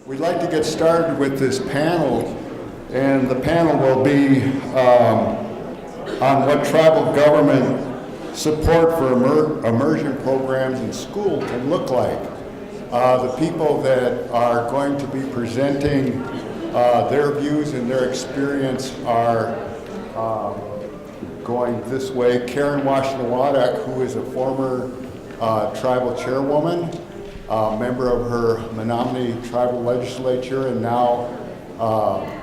We'd like to get started with this panel, and the panel will be on what tribal government support for immersion programs in school can look like. The people that are going to be presenting their views and their experience are going this way. Karen Washinawatok, who is a former tribal chairwoman, member of her Menominee tribal legislature, and now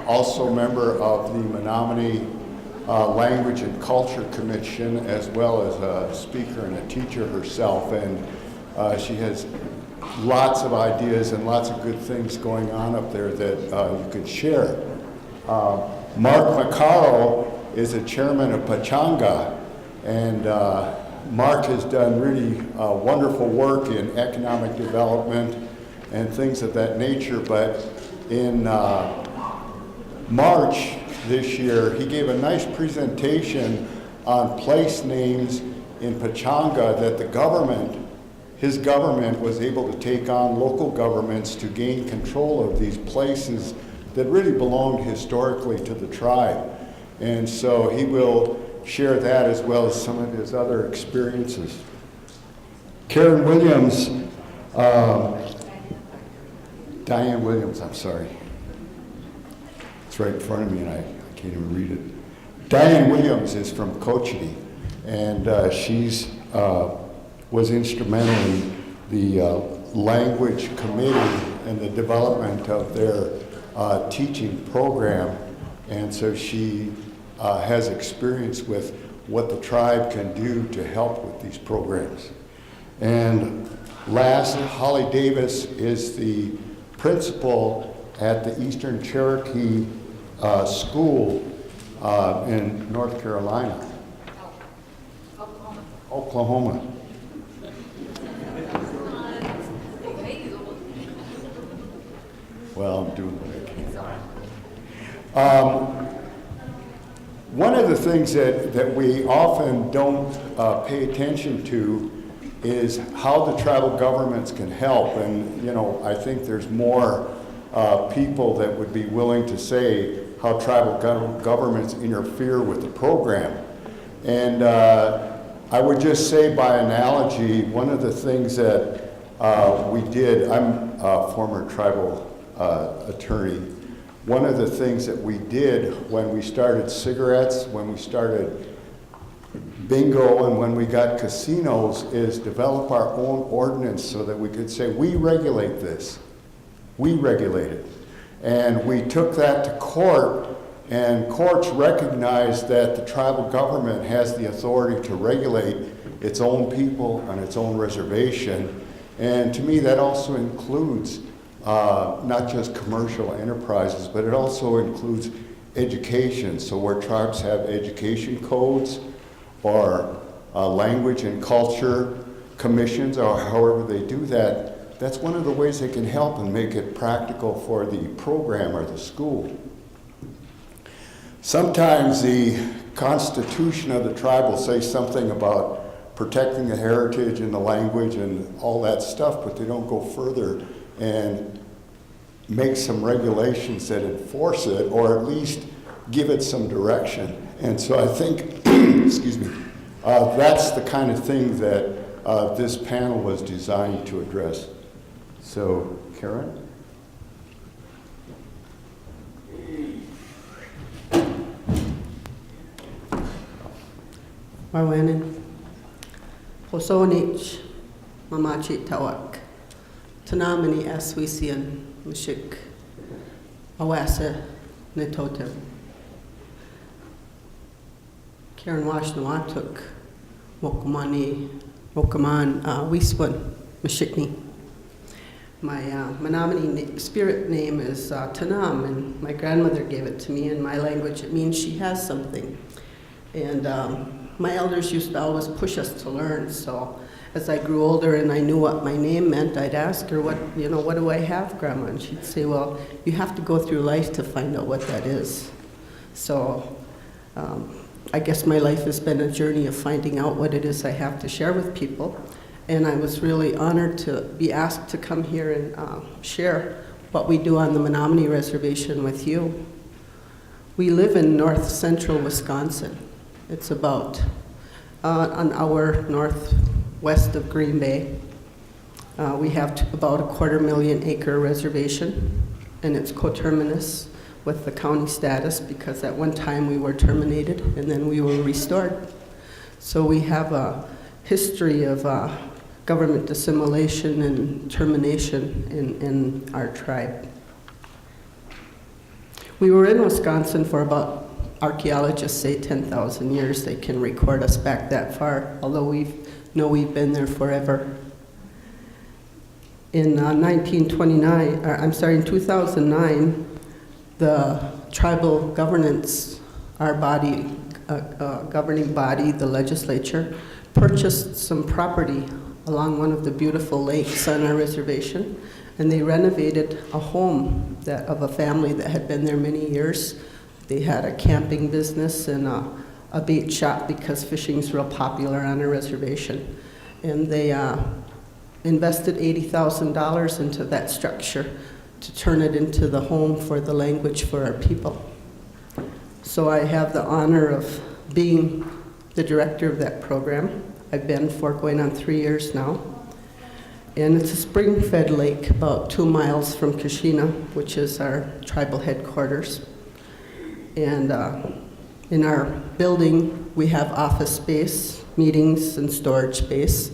also member of the Menominee Language and Culture Commission, as well as a speaker and a teacher herself. And she has lots of ideas and lots of good things going on up there that you could share. Mark Macarro is a chairman of Pechanga, and Mark has done really wonderful work in economic development and things of that nature, but in March this year, he gave a nice presentation on place names in Pechanga that the government, his government, was able to take on local governments to gain control of these places that really belonged historically to the tribe. And so he will share that as well as some of his other experiences. Karen Williams, Diane Williams, I'm sorry. It's right in front of me and I can't even read it. Diane Williams is from Cochiti, and she's was instrumental in the language committee and the development of their teaching program, and so she has experience with what the tribe can do to help with these programs. And last, Holly Davis is the principal at the Eastern Cherokee School in North Carolina. Oklahoma. Well, I'm doing what I can. One of the things that we often don't pay attention to is how the tribal governments can help. And, you know, I think there's more people that would be willing to say how tribal governments interfere with the program. And I would just say by analogy, one of the things that we did, I'm a former tribal attorney. One of the things that we did when we started cigarettes, when we started bingo, and when we got casinos is develop our own ordinance so that we could say, we regulate this. We regulate it. And we took that to court, and courts recognized that the tribal government has the authority to regulate its own people on its own reservation. And to me, that also includes not just commercial enterprises, but it also includes education. So where tribes have education codes or language and culture commissions, or however they do that, that's one of the ways they can help and make it practical for the program or the school. Sometimes the constitution of the tribe will say something about protecting the heritage and the language and all that stuff, but they don't go further and make some regulations that enforce it, or at least give it some direction. And so I think, excuse me, that's the kind of thing that this panel was designed to address. So, Karen? Marwanan, Posonich, Mamachi Tawak, Tanamani Aswisian, Mashik, Awasa, Netotem, Karen Washinawatok, Mokamani, Mokaman, Wiswan, Mashikni. My Menominee spirit name is Tanam, and my grandmother gave it to me. In my language, it means she has something. And my elders used to always push us to learn, so as I grew older and I knew what my name meant, I'd ask her, what do I have, Grandma? And she'd say, well, you have to go through life to find out what that is. So I guess my life has been a journey of finding out what it is I have to share with people. And I was really honored to be asked to come here and share what we do on the Menominee Reservation with you. We live in north central Wisconsin. It's about an hour northwest of Green Bay. We have about a 250,000-acre reservation, and it's coterminous with the county status because at one time we were terminated and then we were restored. So we have a history of government assimilation and termination in our tribe. We were in Wisconsin for about, archaeologists say 10,000 years. They can record us back that far, although we've been there forever. In 2009, the tribal governance, our body, governing body, the legislature, purchased some property along one of the beautiful lakes on our reservation, and they renovated a home of a family that had been there many years. They had a camping business and a bait shop because fishing's real popular on our reservation. And they invested $80,000 into that structure to turn it into the home for the language for our people. So I have the honor of being the director of that program. I've been for going on 3 years now. And it's a spring-fed lake about 2 miles from Keshena, which is our tribal headquarters. And in our building, we have office space, meetings, and storage space.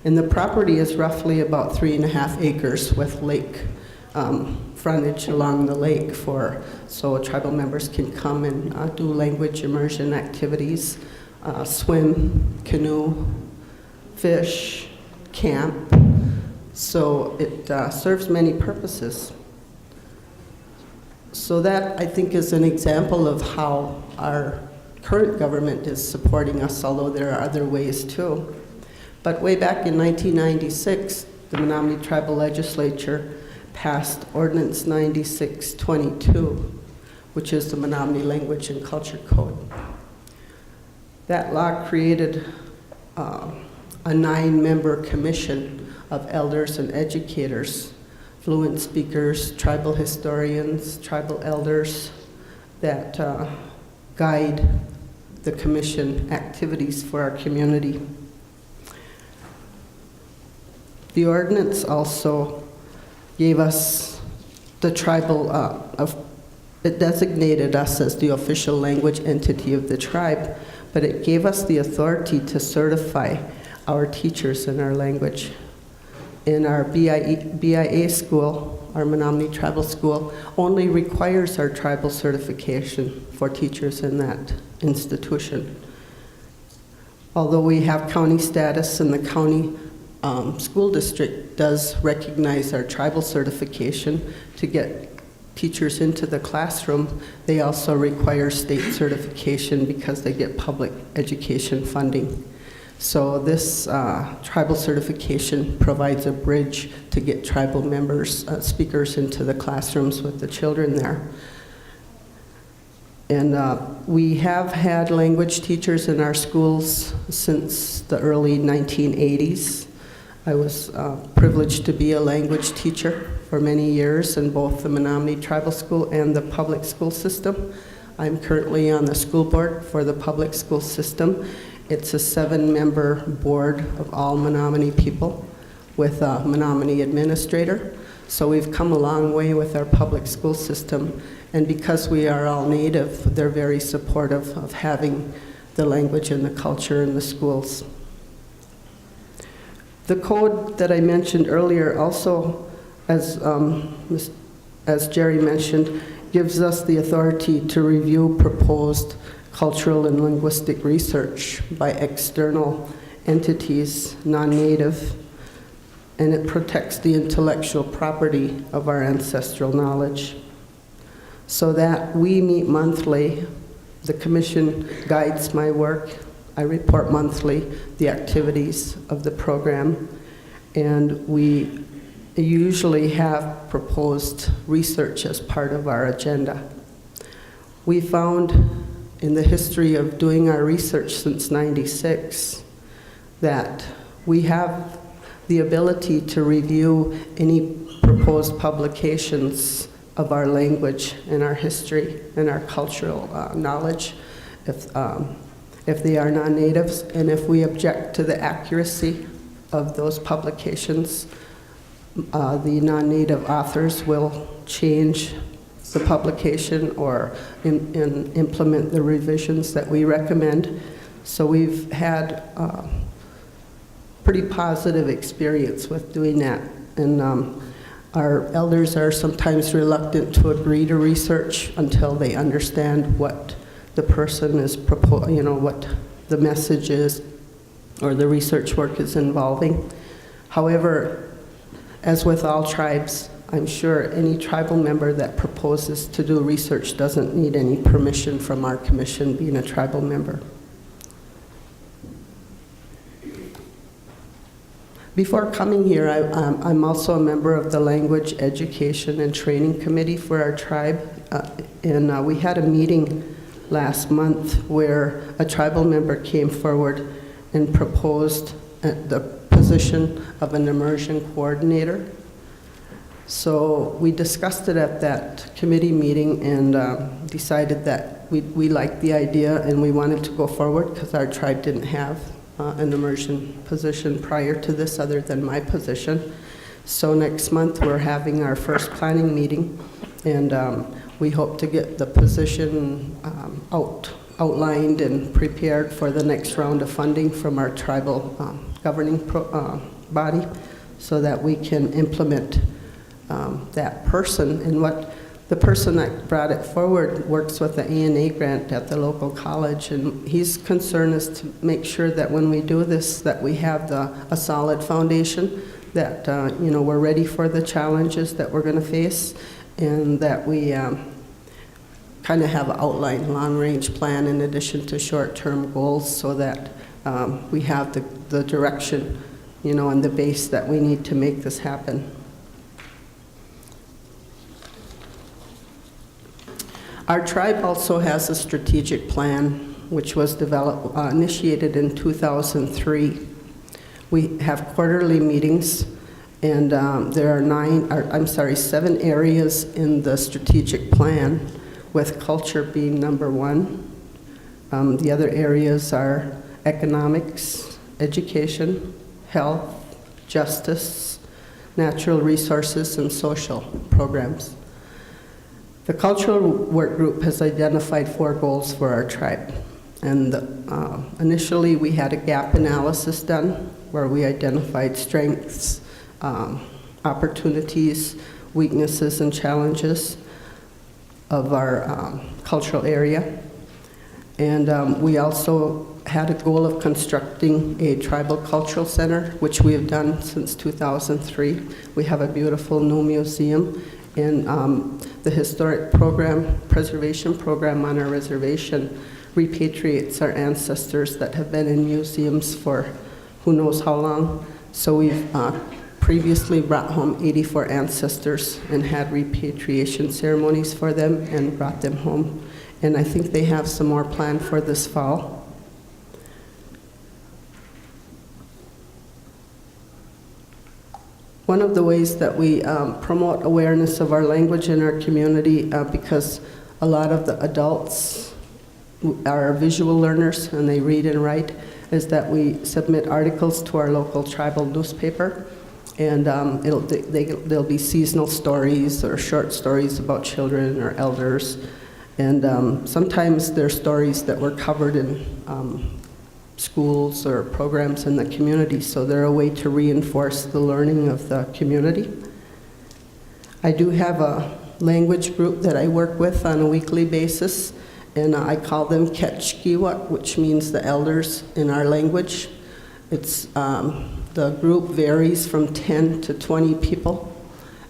And the property is roughly about 3.5 acres with lake frontage along the lake so tribal members can come and do language immersion activities, swim, canoe, fish, camp. So it serves many purposes. So that, I think, is an example of how our current government is supporting us, although there are other ways too. But way back in 1996, the Menominee Tribal Legislature passed Ordinance 9622, which is the Menominee Language and Culture Code. That law created a 9-member commission of elders and educators, fluent speakers, tribal historians, tribal elders that guide the commission activities for our community. The ordinance also gave us the tribal, it designated us as the official language entity of the tribe, but it gave us the authority to certify our teachers in our language. In our BIA school, our Menominee Tribal School, only requires our tribal certification for teachers in that institution. Although we have county status and the county school district does recognize our tribal certification to get teachers into the classroom, they also require state certification because they get public education funding. So this tribal certification provides a bridge to get tribal members, speakers into the classrooms with the children there. And we have had language teachers in our schools since the early 1980s. I was privileged to be a language teacher for many years in both the Menominee Tribal School and the public school system. I'm currently on the school board for the public school system. It's a 7-member board of all Menominee people with a Menominee administrator. So we've come a long way with our public school system. And because we are all Native, they're very supportive of having the language and the culture in the schools. The code that I mentioned earlier also, as Jerry mentioned, gives us the authority to review proposed cultural and linguistic research by external entities, non-Native, and it protects the intellectual property of our ancestral knowledge. So that we meet monthly, the commission guides my work. I report monthly the activities of the program, and we usually have proposed research as part of our agenda. We found in the history of doing our research since '96 that we have the ability to review any proposed publications of our language and our history and our cultural knowledge if they are non-natives, and if we object to the accuracy of those publications, the non-native authors will change the publication or implement the revisions that we recommend. So we've had pretty positive experience with doing that. And our elders are sometimes reluctant to agree to research until they understand what the person is what the message is or the research work is involving. However, as with all tribes, I'm sure any tribal member that proposes to do research doesn't need any permission from our commission being a tribal member. Before coming here, I'm also a member of the Language Education and Training Committee for our tribe. And we had a meeting last month where a tribal member came forward and proposed the position of an immersion coordinator. So we discussed it at that committee meeting and decided that we liked the idea and we wanted to go forward because our tribe didn't have an immersion position prior to this other than my position. So next month we're having our first planning meeting, and we hope to get the position outlined and prepared for the next round of funding from our tribal governing body so that we can implement that person. And what the person that brought it forward works with the ANA grant at the local college, and his concern is to make sure that when we do this that we have a solid foundation, that we're ready for the challenges that we're going to face, and that we kind of have an outlined long-range plan in addition to short-term goals so that we have the direction, and the base that we need to make this happen. Our tribe also has a strategic plan which was developed, initiated in 2003. We have quarterly meetings, and there are 7 areas in the strategic plan, with culture being number 1. The other areas are economics, education, health, justice, natural resources, and social programs. The cultural work group has identified 4 goals for our tribe. And initially we had a gap analysis done where we identified strengths, opportunities, weaknesses, and challenges of our cultural area. And we also had a goal of constructing a tribal cultural center, which we have done since 2003. We have a beautiful new museum, and the historic preservation program on our reservation repatriates our ancestors that have been in museums for who knows how long. So we've previously brought home 84 ancestors and had repatriation ceremonies for them and brought them home. And I think they have some more planned for this fall. One of the ways that we promote awareness of our language in our community, because a lot of the adults are visual learners and they read and write, is that we submit articles to our local tribal newspaper, and there'll be seasonal stories or short stories about children or elders, and sometimes they're stories that were covered in schools or programs in the community, so they're a way to reinforce the learning of the community. I do have a language group that I work with on a weekly basis, and I call them Catch Giwa, which means the elders in our language. It's the group varies from 10 to 20 people,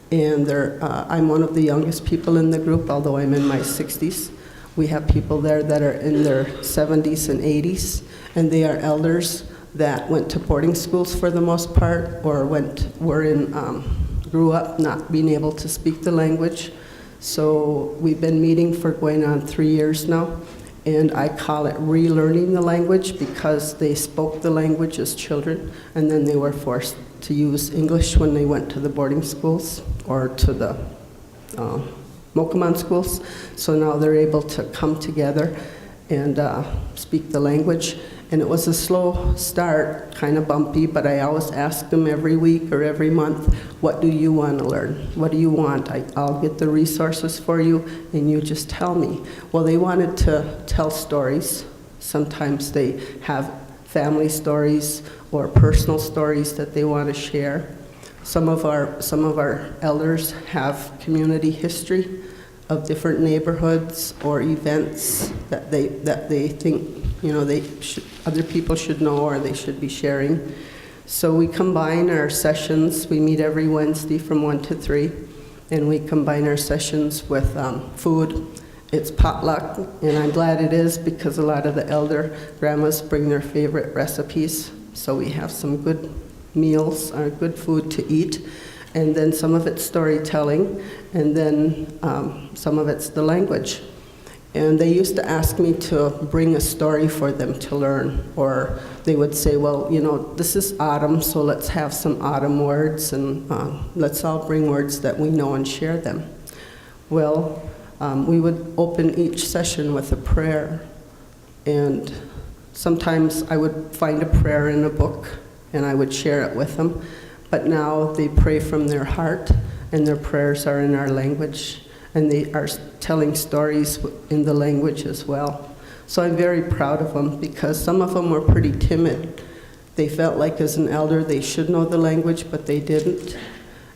and I'm one of the youngest people in the group, although I'm in my 60s. We have people there that are in their 70s and 80s, and they are elders that went to boarding schools for the most part, or grew up not being able to speak the language. So we've been meeting for going on 3 years now, and I call it relearning the language because they spoke the language as children, and then they were forced to use English when they went to the boarding schools or to the Mokuman schools. So now they're able to come together and speak the language. And it was a slow start, kind of bumpy, but I always ask them every week or every month, what do you want to learn? What do you want? I'll get the resources for you, and you just tell me. Well, they wanted to tell stories. Sometimes they have family stories or personal stories that they want to share. Some of our elders have community history of different neighborhoods or events that they think other people should know or they should be sharing. So we combine our sessions. We meet every Wednesday from 1 to 3, and we combine our sessions with food. It's potluck, and I'm glad it is because a lot of the elder grandmas bring their favorite recipes. So we have some good meals, or good food to eat, and then some of it's storytelling, and then some of it's the language. And they used to ask me to bring a story for them to learn, or they would say, well, this is autumn, so let's have some autumn words, and let's all bring words that we know and share them. Well, we would open each session with a prayer, and sometimes I would find a prayer in a book, and I would share it with them. But now they pray from their heart, and their prayers are in our language, and they are telling stories in the language as well. So I'm very proud of them because some of them were pretty timid. They felt like as an elder they should know the language, but they didn't.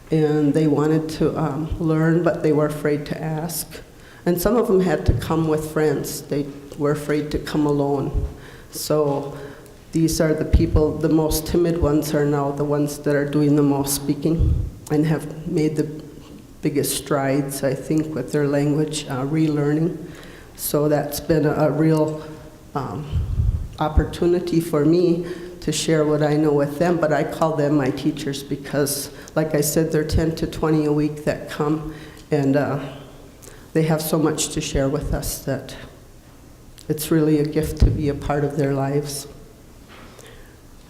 And they wanted to learn, but they were afraid to ask. And some of them had to come with friends. They were afraid to come alone. So these are the people, the most timid ones are now the ones that are doing the most speaking and have made the biggest strides, I think, with their language relearning. So that's been a real opportunity for me to share what I know with them, but I call them my teachers because, like I said, there are 10 to 20 a week that come, and they have so much to share with us that it's really a gift to be a part of their lives.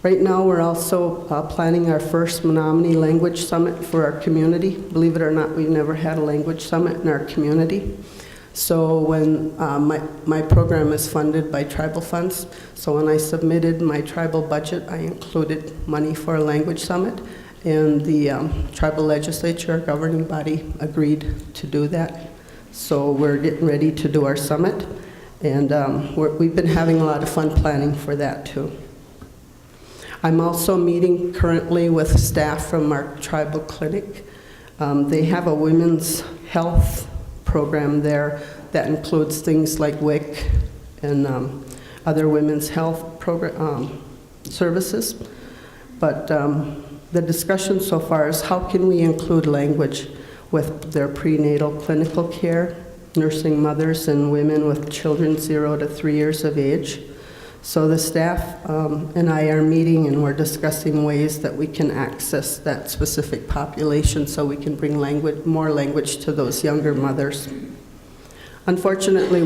Right now, we're also planning our first Menominee Language Summit for our community. Believe it or not, we've never had a language summit in our community. So when my program is funded by tribal funds, so when I submitted my tribal budget, I included money for a language summit, and the tribal legislature, our governing body, agreed to do that. So we're getting ready to do our summit, and we've been having a lot of fun planning for that too. I'm also meeting currently with staff from our tribal clinic. They have a women's health program there that includes things like WIC and other women's health program services. But the discussion so far is how can we include language with their prenatal clinical care, nursing mothers and women with children 0 to 3 years of age. So the staff and I are meeting, and we're discussing ways that we can access that specific population so we can bring more language to those younger mothers. Unfortunately,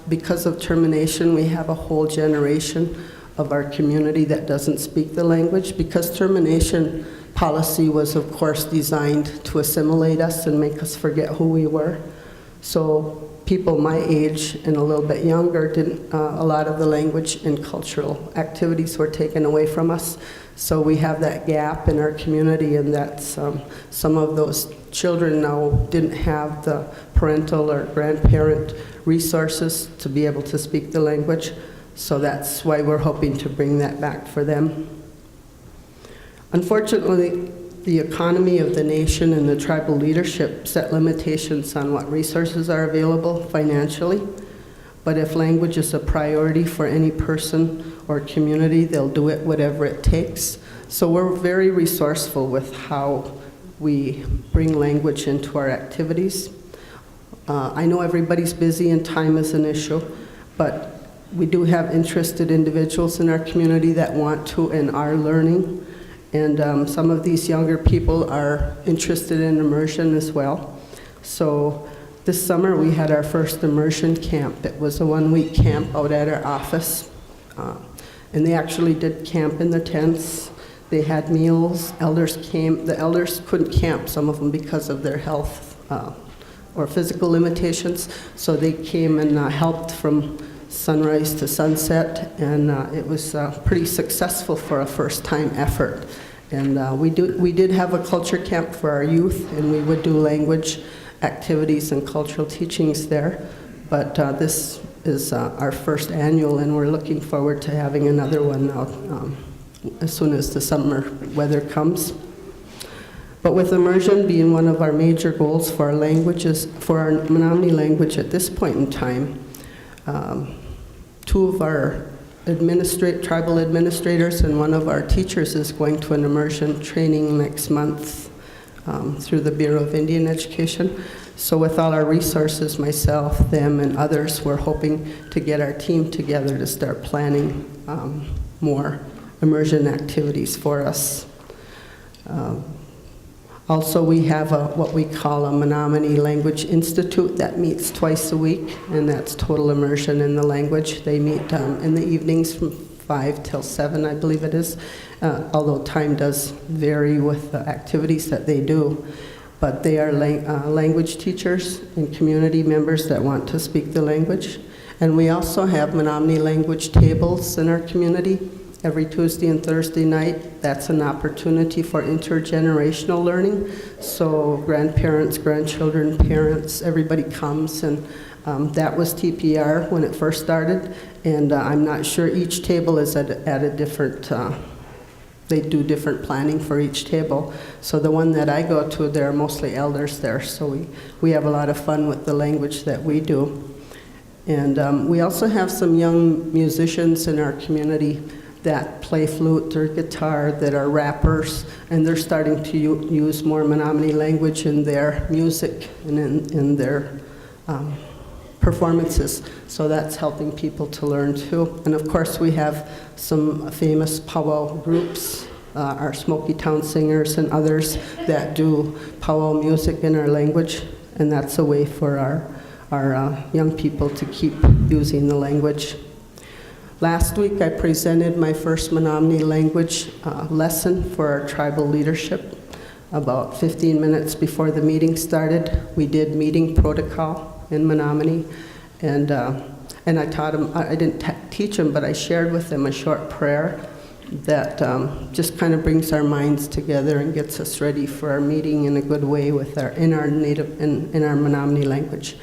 because of termination, we have a whole generation of our community that doesn't speak the language, because termination policy was, of course, designed to assimilate us and make us forget who we were. So people my age and a little bit younger a lot of the language and cultural activities were taken away from us. So we have that gap in our community, and that's some of those children now didn't have the parental or grandparent resources to be able to speak the language. So that's why we're hoping to bring that back for them. Unfortunately, the economy of the nation and the tribal leadership set limitations on what resources are available financially. But if language is a priority for any person or community, they'll do it whatever it takes. So we're very resourceful with how we bring language into our activities. I know everybody's busy and time is an issue, but we do have interested individuals in our community that want to and are learning. And some of these younger people are interested in immersion as well. So this summer we had our first immersion camp. It was a 1-week camp out at our office. And they actually did camp in the tents. They had meals. Elders came. The elders couldn't camp, some of them, because of their health or physical limitations. So they came and helped from sunrise to sunset, and it was pretty successful for a first-time effort. And we did have a culture camp for our youth, and we would do language activities and cultural teachings there. But this is our first annual, and we're looking forward to having another one out as soon as the summer weather comes. But with immersion being one of our major goals for our languages, for our Menominee language at this point in time, two of our tribal administrators and one of our teachers is going to an immersion training next month through the Bureau of Indian Education. So with all our resources, myself, them, and others, we're hoping to get our team together to start planning more immersion activities for us. Also, we have what we call a Menominee Language Institute that meets twice a week, and that's total immersion in the language. They meet in the evenings from 5 till 7, I believe it is, although time does vary with the activities that they do. But they are language teachers and community members that want to speak the language. And we also have Menominee language tables in our community every Tuesday and Thursday night. That's an opportunity for intergenerational learning. So grandparents, grandchildren, parents, everybody comes, and that was TPR when it first started. And I'm not sure, each table is at a different, they do different planning for each table. So the one that I go to, there are mostly elders there. So we have a lot of fun with the language that we do. And we also have some young musicians in our community that play flute or guitar, that are rappers, and they're starting to use more Menominee language in their music and in their performances. So that's helping people to learn too. And of course we have some famous powwow groups, our Smoky Town Singers and others that do powwow music in our language, and that's a way for our young people to keep using the language. Last week, I presented my first Menominee language lesson for our tribal leadership. About 15 minutes before the meeting started, we did meeting protocol in Menominee, and I taught them. I didn't teach them, but I shared with them a short prayer that just kind of brings our minds together and gets us ready for our meeting in a good way with in our Menominee language.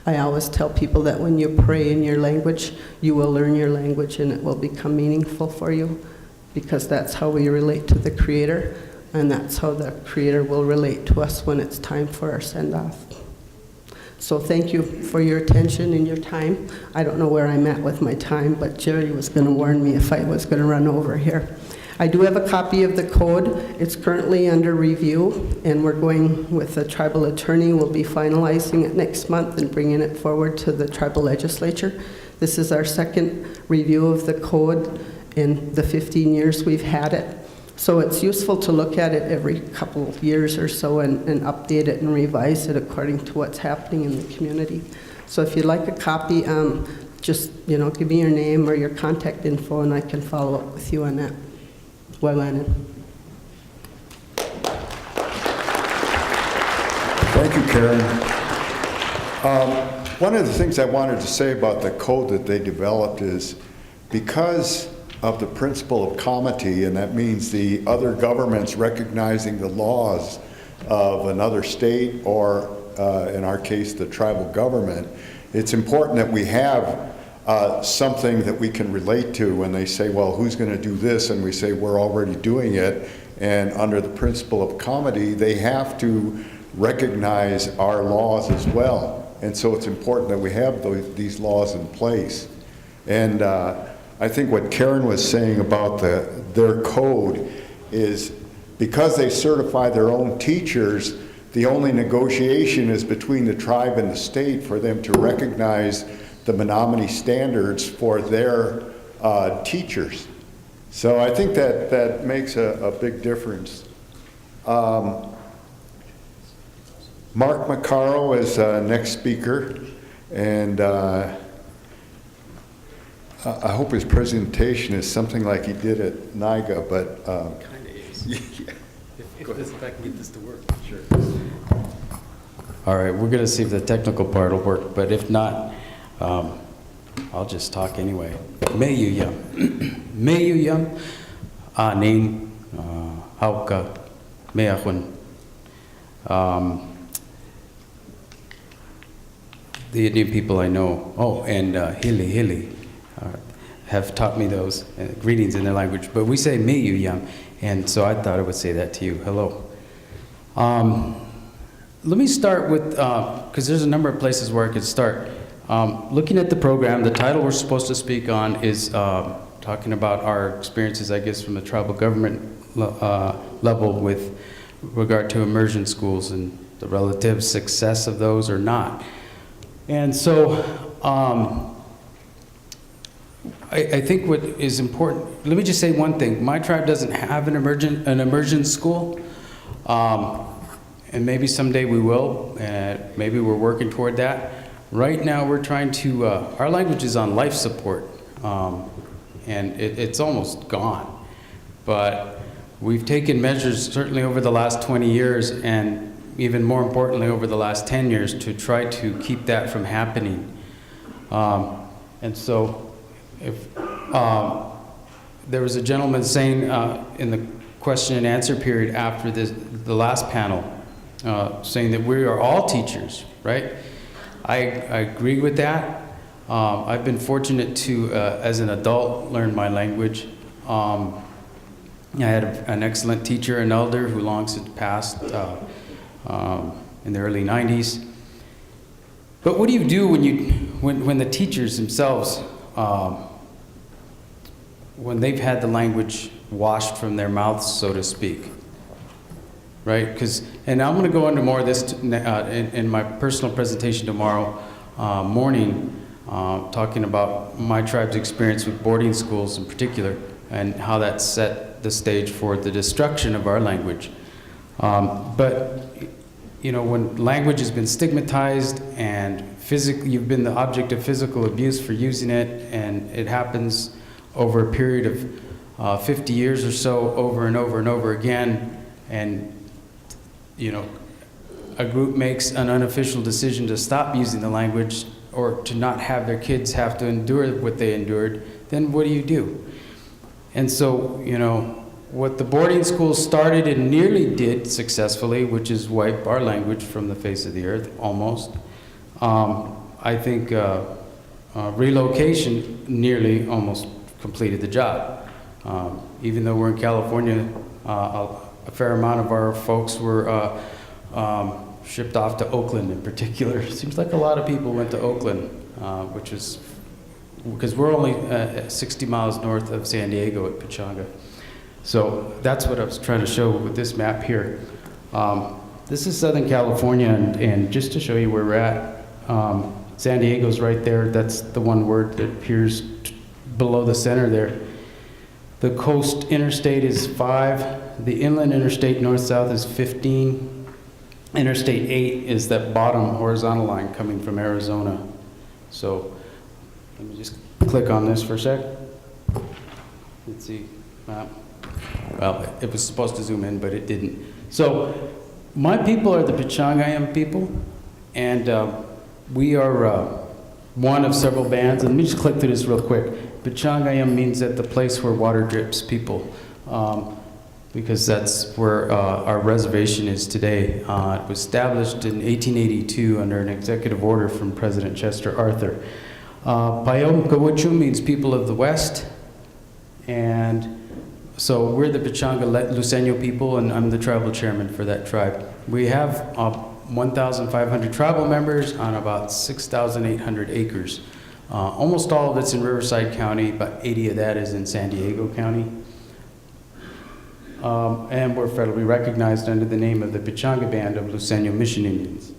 I always tell people that when you pray in your language, you will learn your language and it will become meaningful for you, because that's how we relate to the Creator, and that's how the Creator will relate to us when it's time for our send-off. So thank you for your attention and your time. I don't know where I'm at with my time, but Jerry was going to warn me if I was going to run over here. I do have a copy of the code. It's currently under review, and we're going with the tribal attorney. We'll be finalizing it next month and bringing it forward to the tribal legislature. This is our second review of the code in the 15 years we've had it. So it's useful to look at it every couple of years or so and update it and revise it according to what's happening in the community. So if you'd like a copy, just give me your name or your contact info, and I can follow up with you on that. Well, Annan. Thank you, Karen. One of the things I wanted to say about the code that they developed is because of the principle of comity, and that means the other governments recognizing the laws of another state or, in our case, the tribal government, it's important that we have something that we can relate to when they say, well, who's going to do this? And we say, we're already doing it. And under the principle of comity, they have to recognize our laws as well. And so it's important that we have these laws in place. And I think what Karen was saying about their code is because they certify their own teachers, the only negotiation is between the tribe and the state for them to recognize the Menominee standards for their teachers. So I think that makes a big difference. Mark Macarro is next speaker, and I hope his presentation is something like he did at NIGA, but case. If I can get this to work. Sure. All right, we're gonna see if the technical part will work, but if not, I'll just talk anyway. Mayuyam. Mayuyam. Aning. Hauka. Meahun. The Indian people I know, and Hili, have taught me those greetings in their language. But we say Mayuyam, and so I thought I would say that to you. Hello. Let me start with, because there's a number of places where I could start. Looking at the program, the title we're supposed to speak on is talking about our experiences, I guess, from the tribal government level with regard to immersion schools and the relative success of those or not. And so I think what is important, let me just say one thing. My tribe doesn't have an immersion school. And maybe someday we will, and maybe we're working toward that. Right now we're trying to, our language is on life support, and it's almost gone. But we've taken measures certainly over the last 20 years, and even more importantly over the last 10 years, to try to keep that from happening. And so if there was a gentleman saying in the question and answer period after the last panel, saying that we are all teachers, right? I agree with that. I've been fortunate to, as an adult, learn my language. I had an excellent teacher, an elder, who long since passed in the early 90s. But what do you do when the teachers themselves, when they've had the language washed from their mouths, so to speak? Right, and I'm going to go into more of this in my personal presentation tomorrow morning, talking about my tribe's experience with boarding schools in particular, and how that set the stage for the destruction of our language. But, you know, when language has been stigmatized and you've been the object of physical abuse for using it, and it happens over a period of 50 years or so, over and over and over again, and you know, a group makes an unofficial decision to stop using the language or to not have their kids have to endure what they endured, then what do? And so, you know, what the boarding schools started and nearly did successfully, which is wipe our language from the face of the earth, almost. I think relocation nearly almost completed the job. Even though we're in California, a fair amount of our folks were shipped off to Oakland in particular. It seems like a lot of people went to Oakland, which is, because we're only 60 miles north of San Diego at Pechanga. So that's what I was trying to show with this map here. This is Southern California, and just to show you where we're at, San Diego's right there. That's the one word that appears below the center there. The coast interstate is 5. The inland interstate north-south is 15. Interstate 8 is that bottom horizontal line coming from Arizona. So let me just click on this for a sec. Let's see. Well, it was supposed to zoom in, but it didn't. So my people are the Pechanga people, and we are one of several bands. And let me just click through this real quick. Pechanga means that the place where water drips people. Because that's where our reservation is today. It was established in 1882 under an executive order from President Chester Arthur. Payom Kawuchu means people of the West, and so we're the Pechanga Luceño people, and I'm the tribal chairman for that tribe. We have 1,500 tribal members on about 6,800 acres. Almost all of it's in Riverside County, about 80 of that is in San Diego County. And we're federally recognized under the name of the Pechanga Band of Luceño Mission Indians.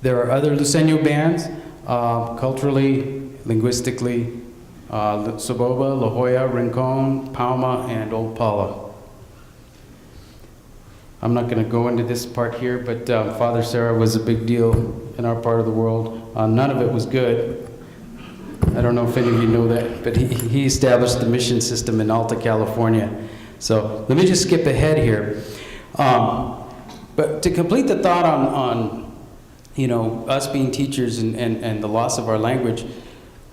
There are other Luceño bands, culturally, linguistically, Soboba, La Jolla, Rincon, Palma, and Old Pala. I'm not going to go into this part here, but Father Sarah was a big deal in our part of the world. None of it was good. I don't know if any of you know that, but he established the mission system in Alta California So let me just skip ahead here. But to complete the thought on us being teachers and the loss of our language,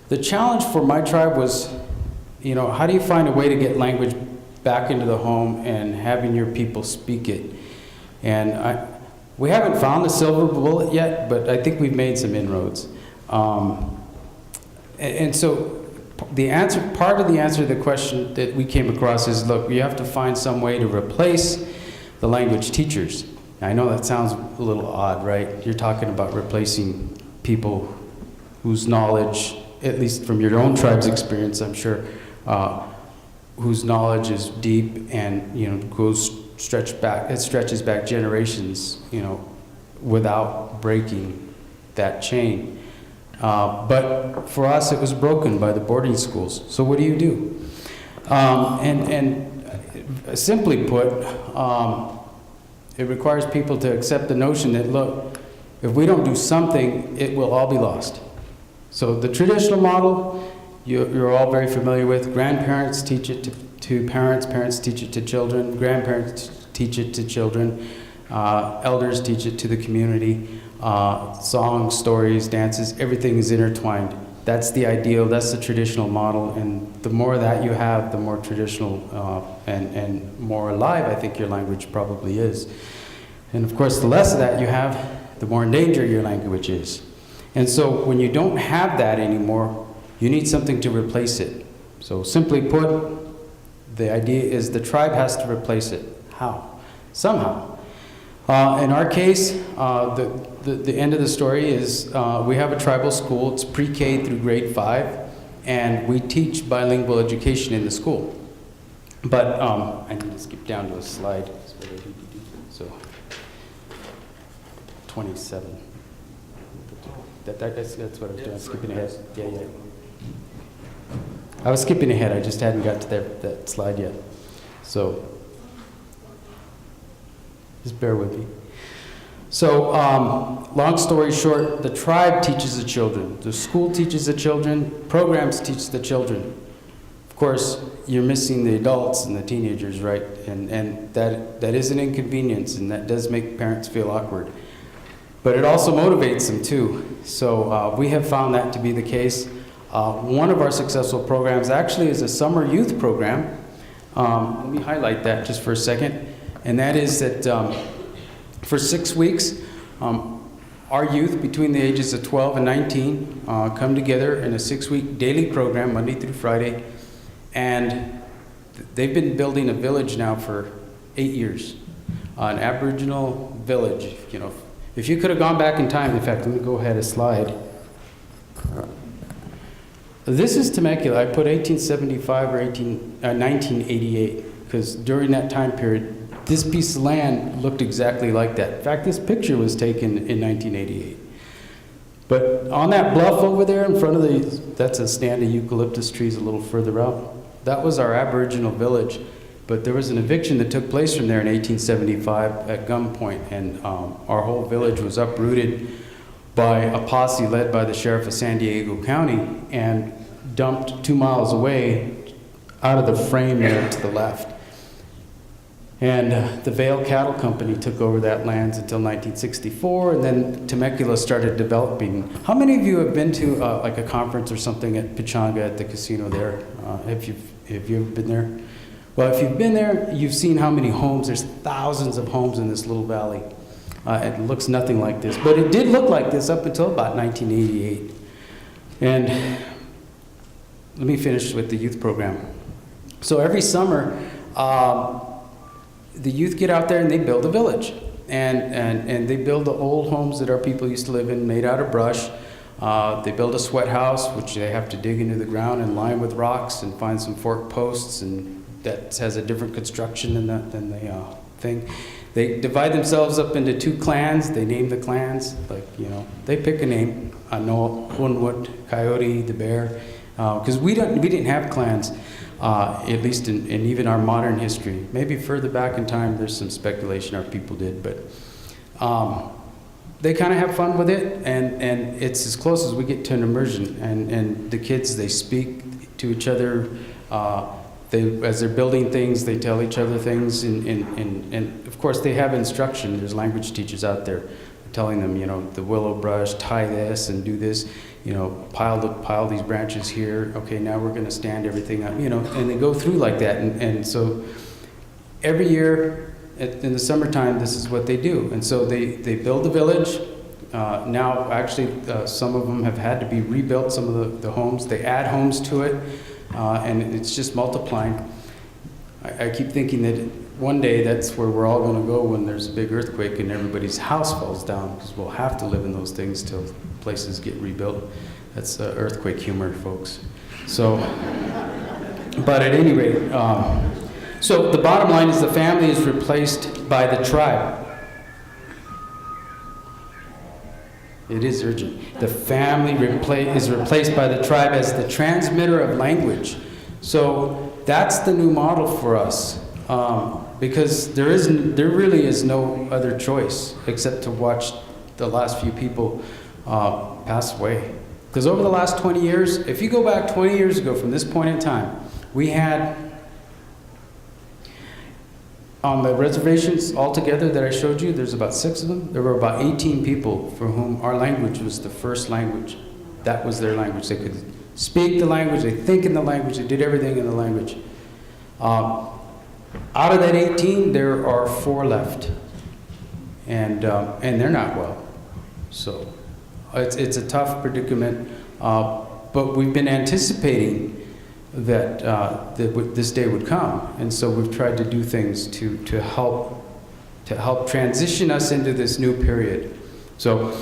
the challenge for my tribe was, how do you find a way to get language back into the home and having your people speak it? And we haven't found the silver bullet yet, but I think we've made some inroads. And so part of the answer to the question that we came across is, look, you have to find some way to replace the language teachers. Now, I know that sounds a little odd, right? You're talking about replacing people whose knowledge, at least from your own tribe's experience, I'm sure, whose knowledge is deep and stretches back generations, without breaking that chain. But for us, it was broken by the boarding schools. So what do you do? And simply put, it requires people to accept the notion that, look, if we don't do something, it will all be lost. So the traditional model, you're all very familiar with. Grandparents teach it to parents, parents teach it to children, grandparents teach it to children, elders teach it to the community. Songs, stories, dances, everything is intertwined. That's the ideal, that's the traditional model, and the more that you have, the more traditional and more alive I think your language probably is. And of course, the less of that you have, the more in danger your language is. And so when you don't have that anymore, you need something to replace it. So simply put, the idea is the tribe has to replace it. How? Somehow. In our case, the end of the story is we have a tribal school. It's pre-K through grade 5, and we teach bilingual education in the school. But I need to skip down to a slide. So 27. That's what I'm doing. Skipping ahead. Yeah. I was skipping ahead. I just hadn't got to that slide yet. So just bear with me. So, long story short, the tribe teaches the children, the school teaches the children, programs teach the children. Of course, you're missing the adults and the teenagers, right? And that is an inconvenience, and that does make parents feel awkward. But it also motivates them too. So we have found that to be the case. One of our successful programs actually is a summer youth program. Let me highlight that just for a second. And that is that for 6 weeks, our youth between the ages of 12 and 19 come together in a 6-week daily program, Monday through Friday. And they've been building a village now for 8 years, an Aboriginal village. If you could have gone back in time, in fact, let me go ahead a slide. This is Temecula. I put 1875 or 1988, because during that time period, this piece of land looked exactly like that. In fact, this picture was taken in 1988. But on that bluff over there in front of that's a stand of eucalyptus trees a little further out. That was our Aboriginal village. But there was an eviction that took place from there in 1875 at gunpoint, and our whole village was uprooted by a posse led by the sheriff of San Diego County and dumped 2 miles away out of the frame there to the left. And the Vail Cattle Company took over that land until 1964, and then Temecula started developing. How many of you have been to like a conference or something at Pechanga at the casino there? Have you ever been there? Well, if you've been there, you've seen how many homes. There's thousands of homes in this little valley. It looks nothing like this, but it did look like this up until about 1988. And let me finish with the youth program. So every summer, the youth get out there and they build a village. And they build the old homes that our people used to live in, made out of brush. They build a sweat house, which they have to dig into the ground and line with rocks and find some forked posts, and that has a different construction than the thing. They divide themselves up into 2 clans. They name the clans, they pick a name. I know Hunwood, Coyote, the Bear, because we didn't have clans. At least in even our modern history. Maybe further back in time, there's some speculation our people did, but they kind of have fun with it, and it's as close as we get to an immersion. And the kids, they speak to each other as they're building things, they tell each other things, and of course they have instruction. There's language teachers out there telling them, you know, the willow brush, tie this and do this, you know, pile these branches here. Okay, now we're going to stand everything up, you know, and they go through like that. And so every year in the summertime, this is what they do. And so they build the village. Now, actually, some of them have had to be rebuilt, some of the homes. They add homes to it, and it's just multiplying. I keep thinking that one day that's where we're all going to go when there's a big earthquake and everybody's house falls down, because we'll have to live in those things till places get rebuilt. That's earthquake humor, folks. So, but at any rate, so the bottom line is the family is replaced by the tribe. It is urgent. The family is replaced by the tribe as the transmitter of language. So that's the new model for us, because there really is no other choice except to watch the last few people pass away. Because over the last 20 years, if you go back 20 years ago from this point in time, we had on the reservations altogether that I showed you, there's about 6 of them. There were about 18 people for whom our language was the first language. That was their language. They could speak the language, they think in the language, they did everything in the language. Out of that 18, there are 4 left. And they're not well. So it's a tough predicament, but we've been anticipating that this day would come, and so we've tried to do things to help transition us into this new period. So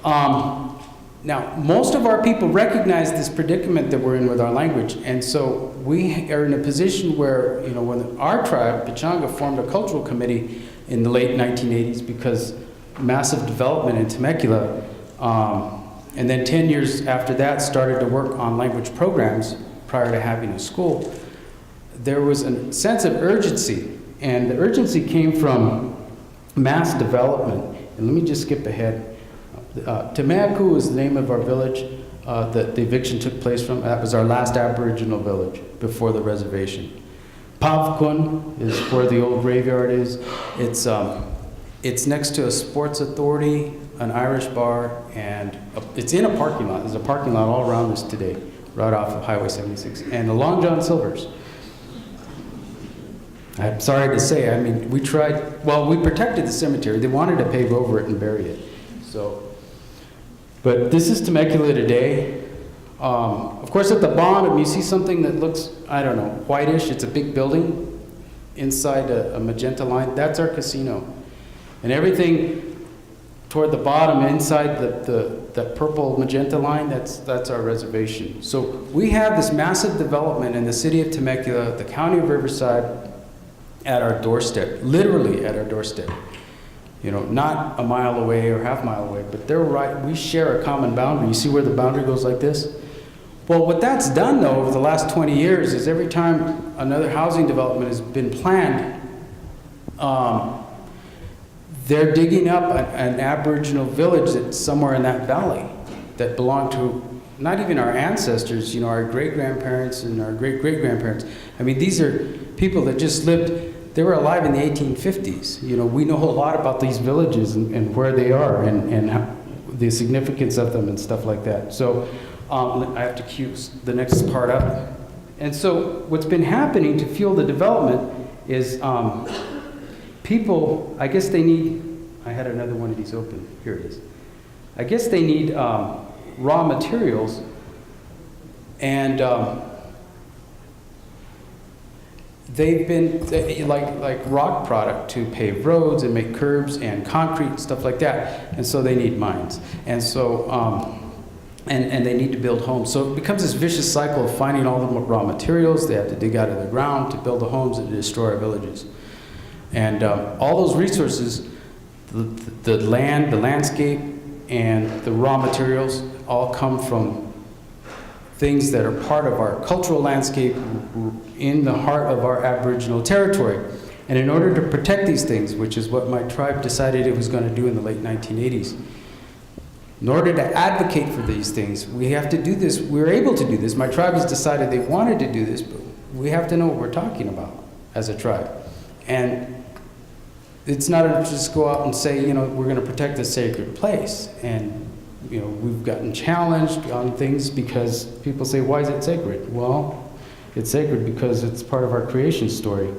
now most of our people recognize this predicament that we're in with our language, and so we are in a position where, you know, when our tribe, Pechanga, formed a cultural committee in the late 1980s because massive development in Temecula, and then 10 years after that started to work on language programs prior to having a school, there was a sense of urgency, and the urgency came from mass development. And let me just skip ahead. Temecula is the name of our village that the eviction took place from. That was our last Aboriginal village before the reservation. Pavkun is where the old graveyard is. It's next to a sports authority, an Irish bar, and it's in a parking lot. There's a parking lot all around this today, right off of Highway 76, and the Long John Silver's. I'm sorry to say, I mean, we tried, well, we protected the cemetery. They wanted to pave over it and bury it. So, but this is Temecula today. Of course, at the bottom, you see something that looks, I don't know, whitish. It's a big building inside a magenta line. That's our casino. And everything toward the bottom, inside the purple magenta line, that's our reservation. So we have this massive development in the city of Temecula, the county of Riverside, at our doorstep, literally at our doorstep. You know, not a mile away or half mile away, but they're right, we share a common boundary. You see where the boundary goes like this? Well, what that's done though over the last 20 years is every time another housing development has been planned, they're digging up an Aboriginal village that's somewhere in that valley that belonged to not even our ancestors, you know, our great-grandparents and our great-great-grandparents. I mean, these are people that just lived, they were alive in the 1850s. You know, we know a lot about these villages and where they are and how, the significance of them and stuff like that. So I have to cue the next part up. And so what's been happening to fuel the development is people, I guess they need, I had another one of these open, here it is. I guess they need raw materials, and they've been, like rock product to pave roads and make curbs and concrete and stuff like that, and so they need mines. And so, and they need to build homes. So it becomes this vicious cycle of finding all the raw materials. They have to dig out of the ground to build the homes and to destroy our villages. And all those resources, the land, the landscape, and the raw materials all come from things that are part of our cultural landscape in the heart of our Aboriginal territory. And in order to protect these things, which is what my tribe decided it was going to do in the late 1980s, in order to advocate for these things, we have to do this. We're able to do this. My tribe has decided they wanted to do this, but we have to know what we're talking about as a tribe. And it's not just go out and say, we're going to protect this sacred place. And, we've gotten challenged on things because people say, why is it sacred? Well, it's sacred because it's part of our creation story.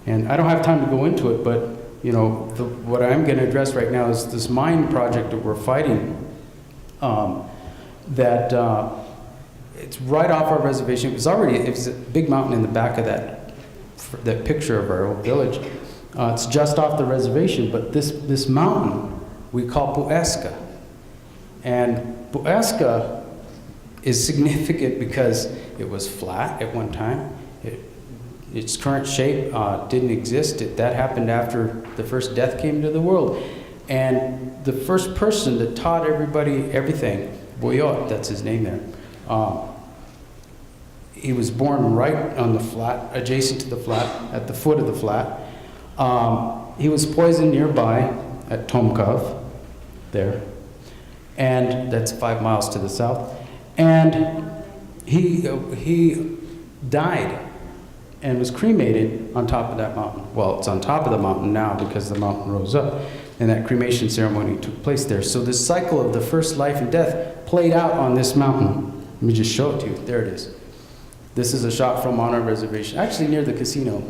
And I don't have time to go into it, but, what I'm going to address right now is this mine project that we're fighting, it's right off our reservation. It's a big mountain in the back of that picture of our old village. It's just off the reservation, but this mountain we call Pueska. And Pueska is significant because it was flat at one time. Its current shape didn't exist. That happened after the first death came to the world. And the first person that taught everybody everything, Boyot, that's his name there, he was born right on the flat, adjacent to the flat, at the foot of the flat. He was poisoned nearby at Tomkov, there, and that's 5 miles to the south. And he died and was cremated on top of that mountain. Well, it's on top of the mountain now because the mountain rose up, and that cremation ceremony took place there. So this cycle of the first life and death played out on this mountain. Let me just show it to you. There it is. This is a shot from on our reservation, actually near the casino.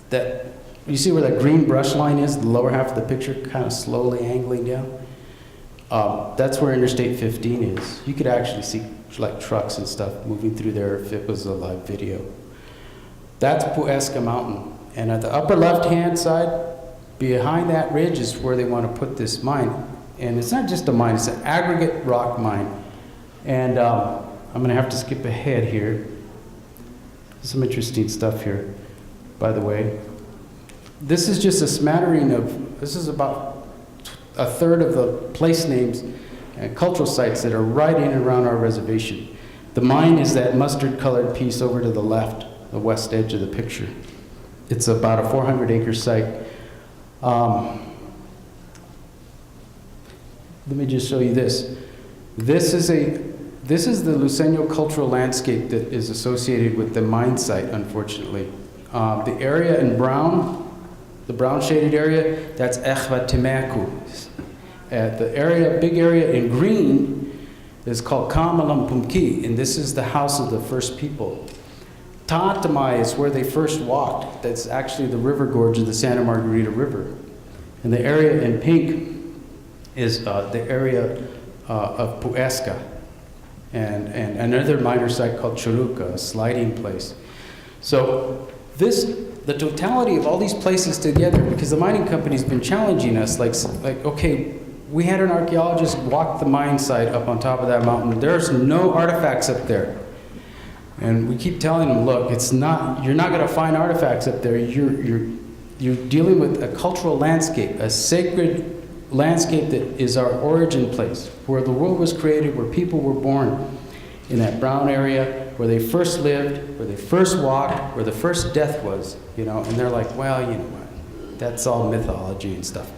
That you see where that green brush line is, the lower half of the picture, kind of slowly angling down? That's where Interstate 15 is. You could actually see like trucks and stuff moving through there if it was a live video. That's Pueska Mountain. And at the upper left-hand side, behind that ridge is where they want to put this mine. And it's not just a mine, it's an aggregate rock mine. And I'm going to have to skip ahead here. Some interesting stuff here, by the way. This is just a smattering of, this is about a third of the place names and cultural sites that are right in and around our reservation. The mine is that mustard-colored piece over to the left, the west edge of the picture. It's about a 400-acre site. Let me just show you this. This is the Luceño cultural landscape that is associated with the mine site, unfortunately. The area in brown, the brown shaded area, that's Echvatimeku. The area, big area in green is called Kamalampumki, and this is the house of the first people. Tatamai is where they first walked. That's actually the river gorge of the Santa Margarita River. And the area in pink is the area of Pueska. And another minor site called Churuca, a sliding place. So the totality of all these places together, because the mining company's been challenging us, like okay, we had an archaeologist walk the mine site up on top of that mountain. There's no artifacts up there. And we keep telling them, look, you're not going to find artifacts up there. You're dealing with a cultural landscape, a sacred landscape that is our origin place, where the world was created, where people were born, in that brown area, where they first lived, where they first walked, where the first death was, and they're like, well, you know what, that's all mythology and stuff.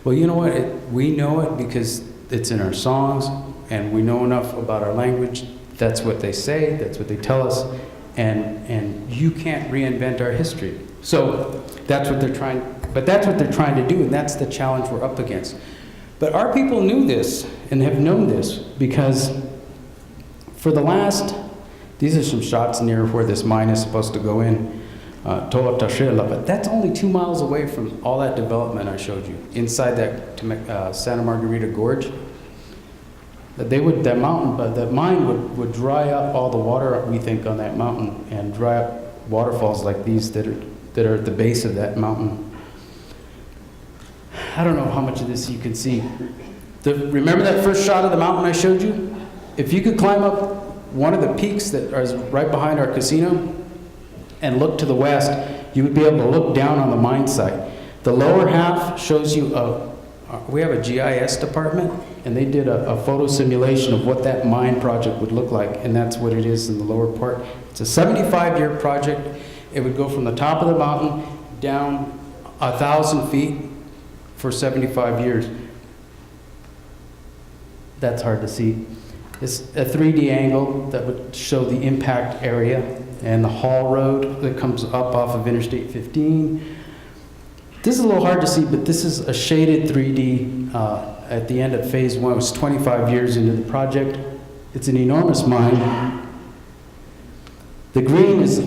Well, you know what, we know it because it's in our songs, and we know enough about our language. That's what they say, that's what they tell us, and you can't reinvent our history. So that's what they're trying to do, and that's the challenge we're up against. But our people knew this and have known this because for the last, these are some shots near where this mine is supposed to go in, Toa Tashela, but that's only 2 miles away from all that development I showed you, inside that Santa Margarita Gorge. That mine would dry up all the water, we think, on that mountain, and dry up waterfalls like these that are at the base of that mountain. I don't know how much of this you can see. Remember that first shot of the mountain I showed you? If you could climb up one of the peaks that is right behind our casino and look to the west, you would be able to look down on the mine site. The lower half shows you we have a GIS department, and they did a photo simulation of what that mine project would look like, and that's what it is in the lower part. It's a 75-year project. It would go from the top of the mountain down 1,000 feet for 75 years. That's hard to see. It's a 3D angle that would show the impact area, and the Hall Road that comes up off of Interstate 15. This is a little hard to see, but this is a shaded 3D at the end of phase 1. It was 25 years into the project. It's an enormous mine. The green is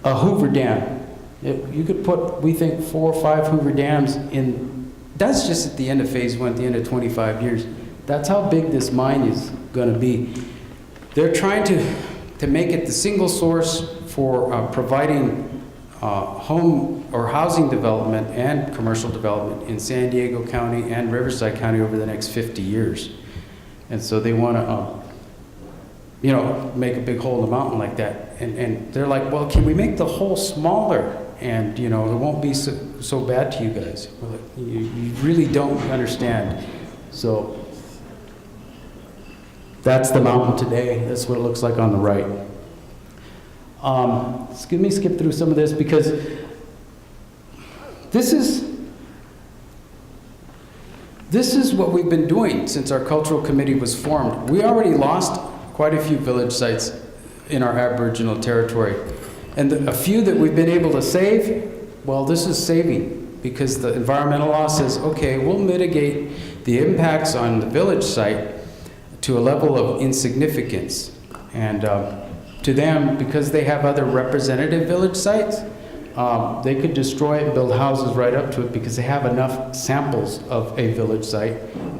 a Hoover Dam. You could put, we think, 4 or 5 Hoover Dams in. That's just at the end of phase 1, at the end of 25 years. That's how big this mine is going to be. They're trying to make it the single source for providing home or housing development and commercial development in San Diego County and Riverside County over the next 50 years. And so they want to, make a big hole in the mountain like that. And they're like, well, can we make the hole smaller? And, it won't be so bad to you guys. We're like, you really don't understand. So that's the mountain today. That's what it looks like on the right. Let me skip through some of this because this is what we've been doing since our cultural committee was formed. We already lost quite a few village sites in our Aboriginal territory. And a few that we've been able to save, well, this is saving because the environmental law says, okay, we'll mitigate the impacts on the village site to a level of insignificance. And to them, because they have other representative village sites, they could destroy it and build houses right up to it because they have enough samples of a village site.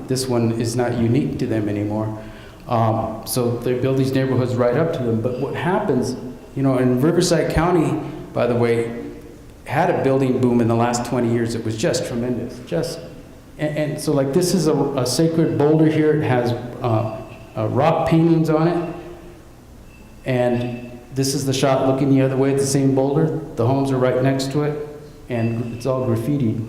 This one is not unique to them anymore. So they build these neighborhoods right up to them. But what happens, in Riverside County, by the way, had a building boom in the last 20 years. It was just tremendous. And so like this is a sacred boulder here. It has rock paintings on it. And this is the shot looking the other way at the same boulder. The homes are right next to it, and it's all graffitied.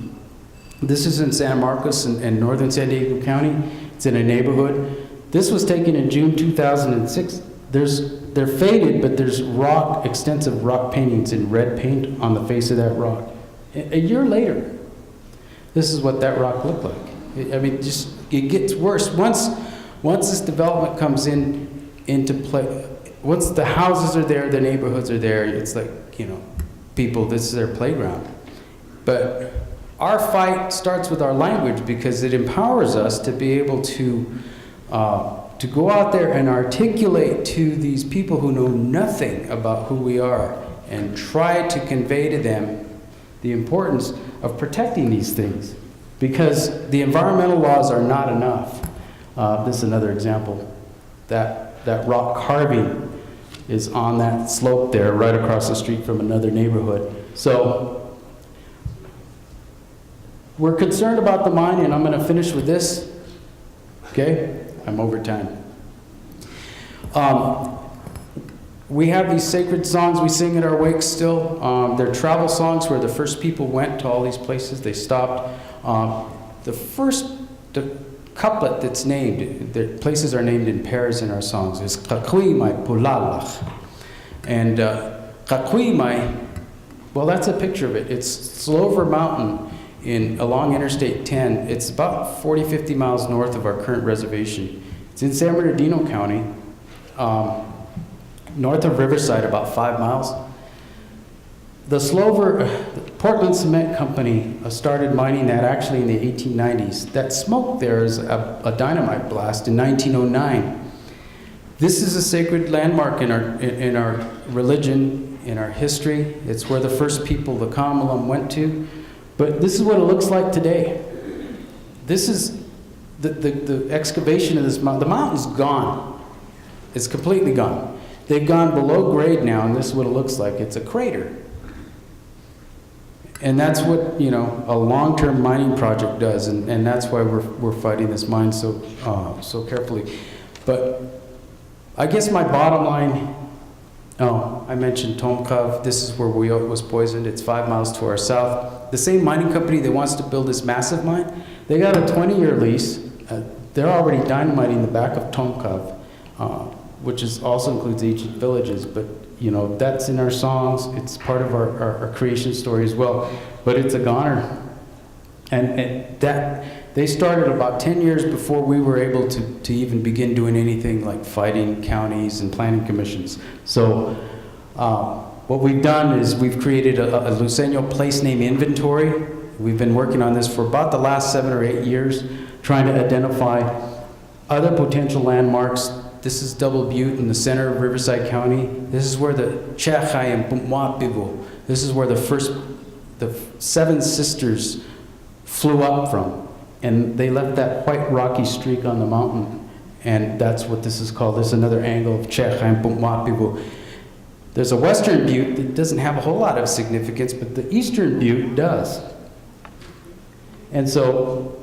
This is in San Marcos in northern San Diego County. It's in a neighborhood. This was taken in June 2006. They're faded, but there's extensive rock paintings in red paint on the face of that rock. A year later, this is what that rock looked like. It gets worse. Once this development comes into play, once the houses are there, the neighborhoods are there, it's like, people, this is their playground. But our fight starts with our language because it empowers us to be able to go out there and articulate to these people who know nothing about who we are and try to convey to them the importance of protecting these things. Because the environmental laws are not enough. This is another example. That rock carving is on that slope there, right across the street from another neighborhood. So we're concerned about the mine, and I'm going to finish with this. Okay? I'm over time. We have these sacred songs we sing at our wakes still. They're travel songs where the first people went to all these places. They stopped. The couplet that's named, the places are named in pairs in our songs, is Kakui Mai Pulalach. And Kakui Mai, well, that's a picture of it. It's Slover Mountain along Interstate 10. It's about 40, 50 miles north of our current reservation. It's in San Bernardino County, north of Riverside, about 5 miles. The Slover, Portland Cement Company started mining that actually in the 1890s. That smoke there is a dynamite blast in 1909. This is a sacred landmark in our religion, in our history. It's where the first people, the Kamalam, went to. But this is what it looks like today. This is the excavation of this mountain. The mountain's gone. It's completely gone. They've gone below grade now, and this is what it looks like. It's a crater. And that's what, a long-term mining project does, and that's why we're fighting this mine so carefully. But I guess my bottom line, I mentioned Tomkav. This is where Wiyot was poisoned. It's 5 miles to our south. The same mining company that wants to build this massive mine, they got a 20-year lease. They're already dynamiting the back of Tomkav, which also includes ancient villages, but that's in our songs. It's part of our creation story as well, but it's a goner. And that they started about 10 years before we were able to even begin doing anything like fighting counties and planning commissions. So what we've done is we've created a Luiseño place name inventory. We've been working on this for about the last 7 or 8 years, trying to identify other potential landmarks. This is Double Butte in the center of Riverside County. This is where the Chechai and Pumwapibu, this is where the 7 sisters flew up from. And they left that white rocky streak on the mountain. And that's what this is called. There's another angle of Chechai and Pumwapibu. There's a western butte that doesn't have a whole lot of significance, but the eastern butte does. And so,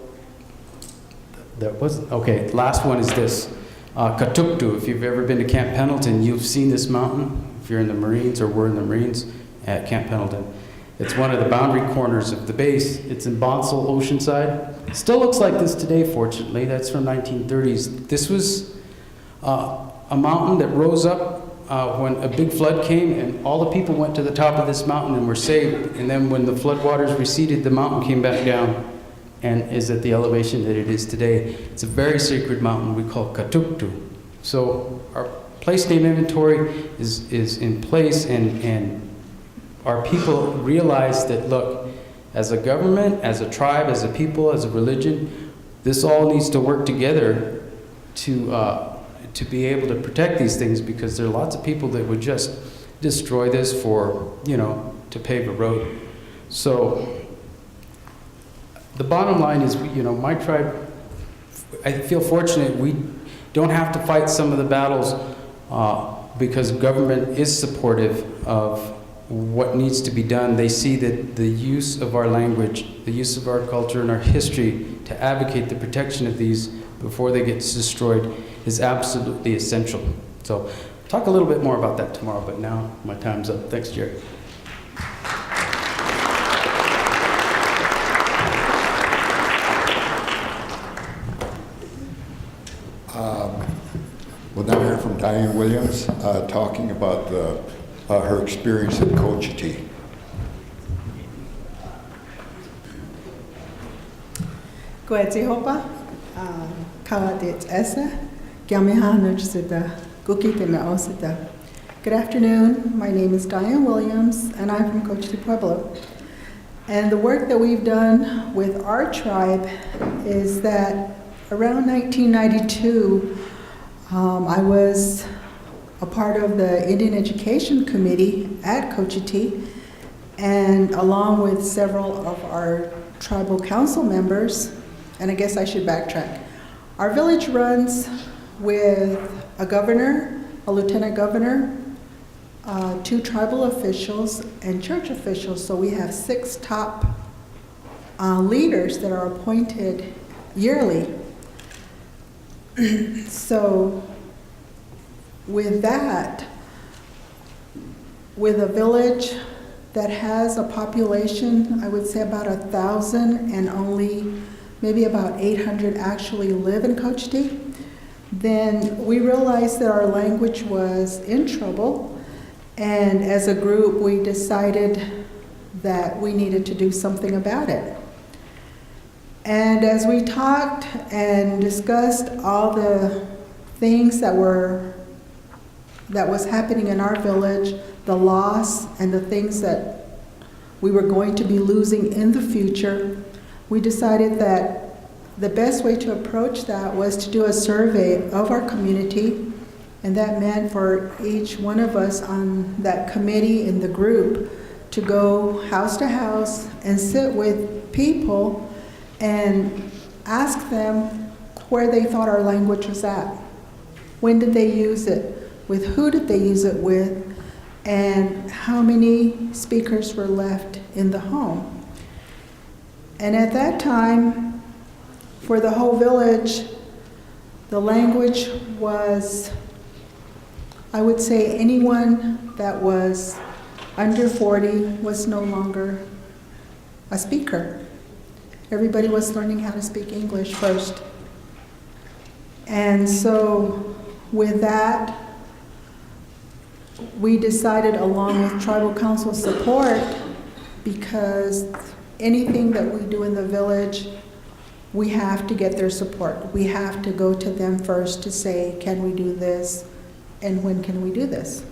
okay, last one is this. Katuktu, if you've ever been to Camp Pendleton, you've seen this mountain. If you're in the Marines or were in the Marines at Camp Pendleton. It's one of the boundary corners of the base. It's in Bonsall, Oceanside. It still looks like this today, fortunately. That's from 1930s. This was a mountain that rose up when a big flood came, and all the people went to the top of this mountain and were saved. And then when the floodwaters receded, the mountain came back down and is at the elevation that it is today. It's a very sacred mountain we call Katuktu. So our place name inventory is in place, and our people realize that, look, as a government, as a tribe, as a people, as a religion, this all needs to work together to be able to protect these things, because there are lots of people that would just destroy this for, to pave a road. So the bottom line is, my tribe, I feel fortunate we don't have to fight some of the battles because government is supportive of what needs to be done. They see that the use of our language, the use of our culture and our history to advocate the protection of these before they get destroyed is absolutely essential. So talk a little bit more about that tomorrow, but now my time's up. Thanks, Jerry. We'll now hear from Diane Williams talking about her experience at Cochiti. Goetzihopa, Kawadit Esa, Gyamihanujsida, Gukite Meosida. Good afternoon, my name is Diane Williams, and I'm from Cochiti Pueblo. And the work that we've done with our tribe is that around 1992, I was a part of the Indian Education Committee at Cochiti, and along with several of our tribal council members, and I guess I should backtrack. Our village runs with a governor, a lieutenant governor, 2 tribal officials, and church officials. So we have 6 top leaders that are appointed yearly. So with that, with a village that has a population, I would say about 1,000, and only maybe about 800 actually live in Cochiti, then we realized that our language was in trouble, and as a group we decided that we needed to do something about it. And as we talked and discussed all the things that was happening in our village, the loss and the things that we were going to be losing in the future, we decided that the best way to approach that was to do a survey of our community, and that meant for each one of us on that committee in the group to go house to house and sit with people and ask them where they thought our language was at. When did they use it? With who did they use it with? And how many speakers were left in the home? And at that time, for the whole village, the language was, I would say anyone that was under 40 was no longer a speaker. Everybody was learning how to speak English first. And so with that, we decided, along with tribal council support, because anything that we do in the village, we have to get their support. We have to go to them first to say, can we do this? And when can we do this?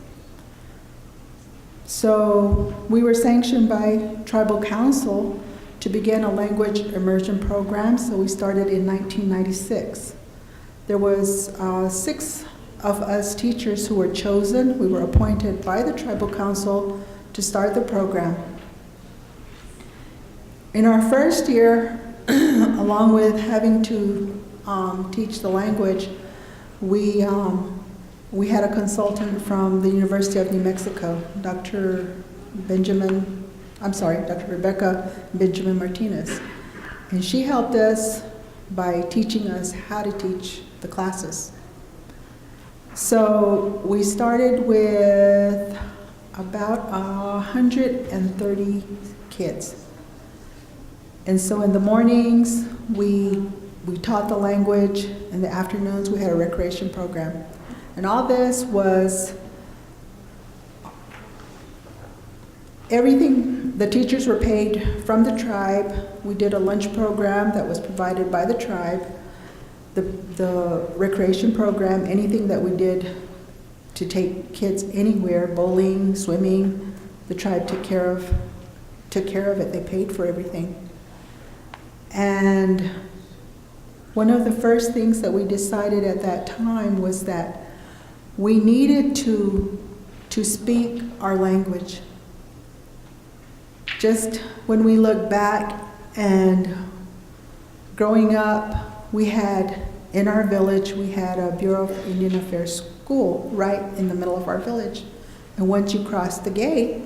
So we were sanctioned by Tribal Council to begin a language immersion program, so we started in 1996. There was 6 of us teachers who were chosen. We were appointed by the Tribal Council to start the program. In our first year, along with having to teach the language, we had a consultant from the University of New Mexico, Dr. Rebecca Benjamin Martinez. And she helped us by teaching us how to teach the classes. So we started with about 130 kids. And so in the mornings, we taught the language. In the afternoons, we had a recreation program. And all this was everything. The teachers were paid from the tribe. We did a lunch program that was provided by the tribe. The recreation program, anything that we did to take kids anywhere, bowling, swimming, the tribe took care of it. They paid for everything. And one of the first things that we decided at that time was that we needed to speak our language. Just when we look back, and growing up, we had, in our village, we had a Bureau of Indian Affairs school right in the middle of our village. And once you crossed the gate,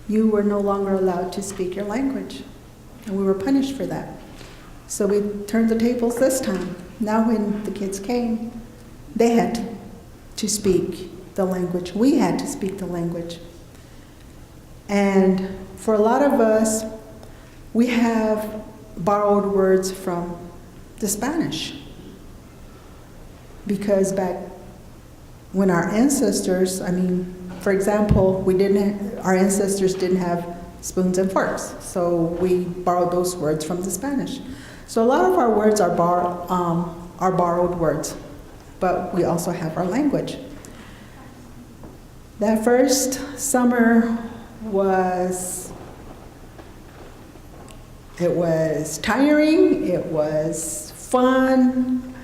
you were no longer allowed to speak your language. And we were punished for that. So we turned the tables this time. Now when the kids came, they had to speak the language. We had to speak the language. And for a lot of us, we have borrowed words from the Spanish. Because back when our ancestors, for example, our ancestors didn't have spoons and forks, so we borrowed those words from the Spanish. So a lot of our words are borrowed words, but we also have our language. That first summer was tiring, it was fun,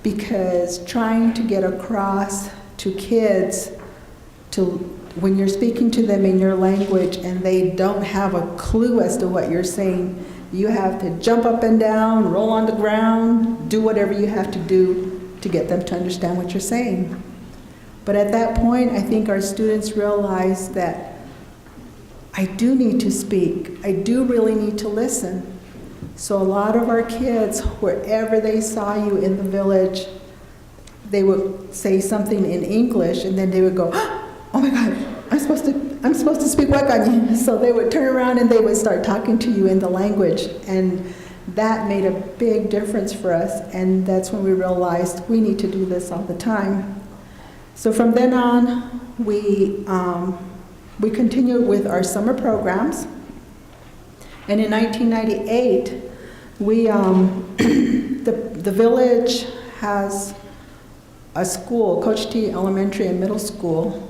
because trying to get across to kids when you're speaking to them in your language and they don't have a clue as to what you're saying, you have to jump up and down, roll on the ground, do whatever you have to do to get them to understand what you're saying. But at that point, I think our students realized that I do need to speak. I do really need to listen. So a lot of our kids, wherever they saw you in the village, they would say something in English, and then they would go, "Oh my God, I'm supposed to speak Wakani." So they would turn around and they would start talking to you in the language, and that made a big difference for us. And that's when we realized we need to do this all the time. So from then on, we continued with our summer programs. And in 1998, the village has a school, Coach T Elementary and Middle School,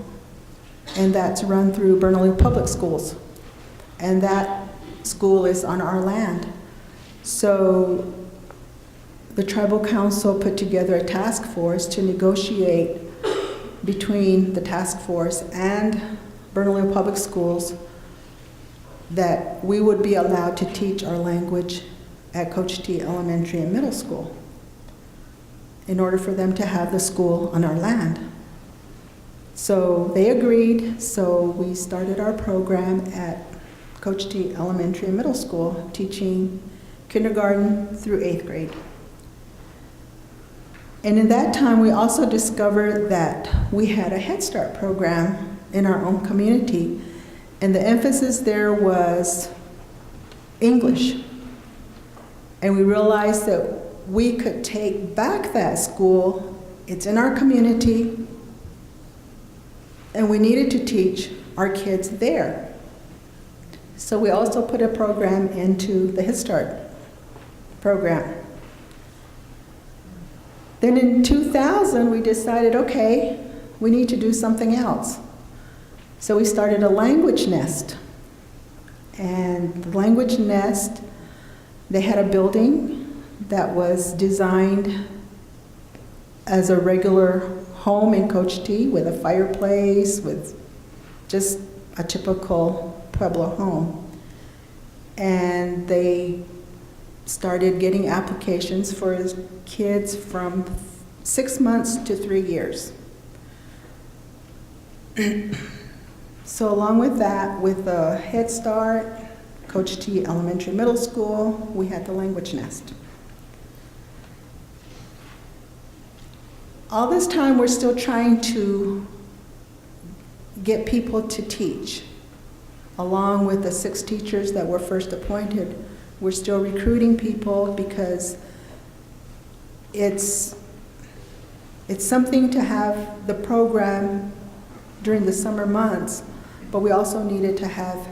and that's run through Bernalillo Public Schools. And that school is on our land. So the Tribal Council put together a task force to negotiate between the task force and Bernalillo Public Schools that we would be allowed to teach our language at Coach T Elementary and Middle School in order for them to have the school on our land. So they agreed, so we started our program at Coach T Elementary and Middle School, teaching kindergarten through 8th grade. And in that time, we also discovered that we had a Head Start program in our own community, and the emphasis there was English. And we realized that we could take back that school, it's in our community, and we needed to teach our kids there. So we also put a program into the Head Start program. Then in 2000, we decided, okay, we need to do something else. So we started a language nest. And the language nest, they had a building that was designed as a regular home in Coach T with a fireplace, with just a typical Pueblo home. And they started getting applications for kids from 6 months to 3 years. So along with that, with the Head Start, Coach T Elementary Middle School, we had the language nest. All this time, we're still trying to get people to teach. Along with the 6 teachers that were first appointed, we're still recruiting people because it's something to have the program during the summer months, but we also needed to have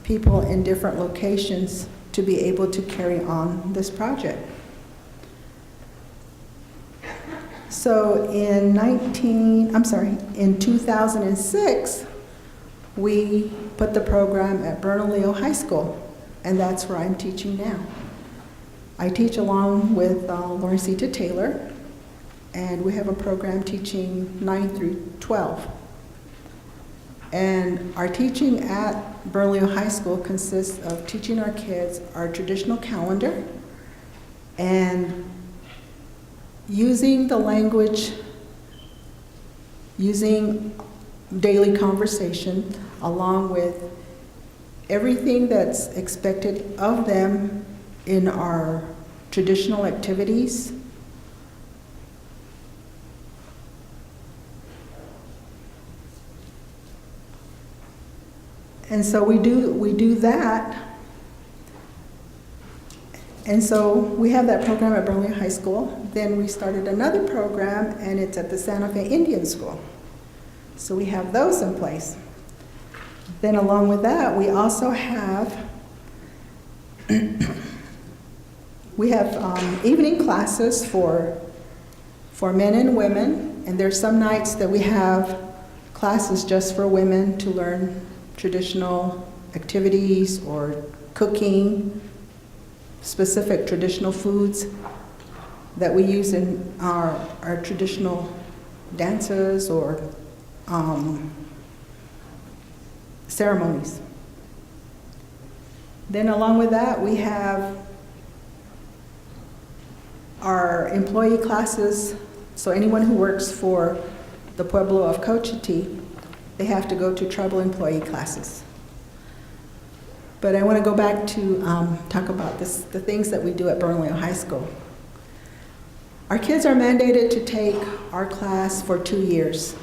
people in different locations to be able to carry on this project. So in 2006, we put the program at Bernalillo High School, and that's where I'm teaching now. I teach along with Lawrencita Taylor, and we have a program teaching 9 through 12. And our teaching at Bernalillo High School consists of teaching our kids our traditional calendar and using the language, using daily conversation, along with everything that's expected of them in our traditional activities. And so we do that. And so we have that program at Bernalillo High School. Then we started another program, and it's at the Santa Fe Indian School. So we have those in place. Then along with that, we also have evening classes for men and women, and there's some nights that we have classes just for women to learn traditional activities or cooking, specific traditional foods that we use in our traditional dances or ceremonies. Then along with that, we have our employee classes. So anyone who works for the Pueblo of Cochiti, they have to go to tribal employee classes. But I want to go back to talk about the things that we do at Bernalillo High School. Our kids are mandated to take our class for 2 years.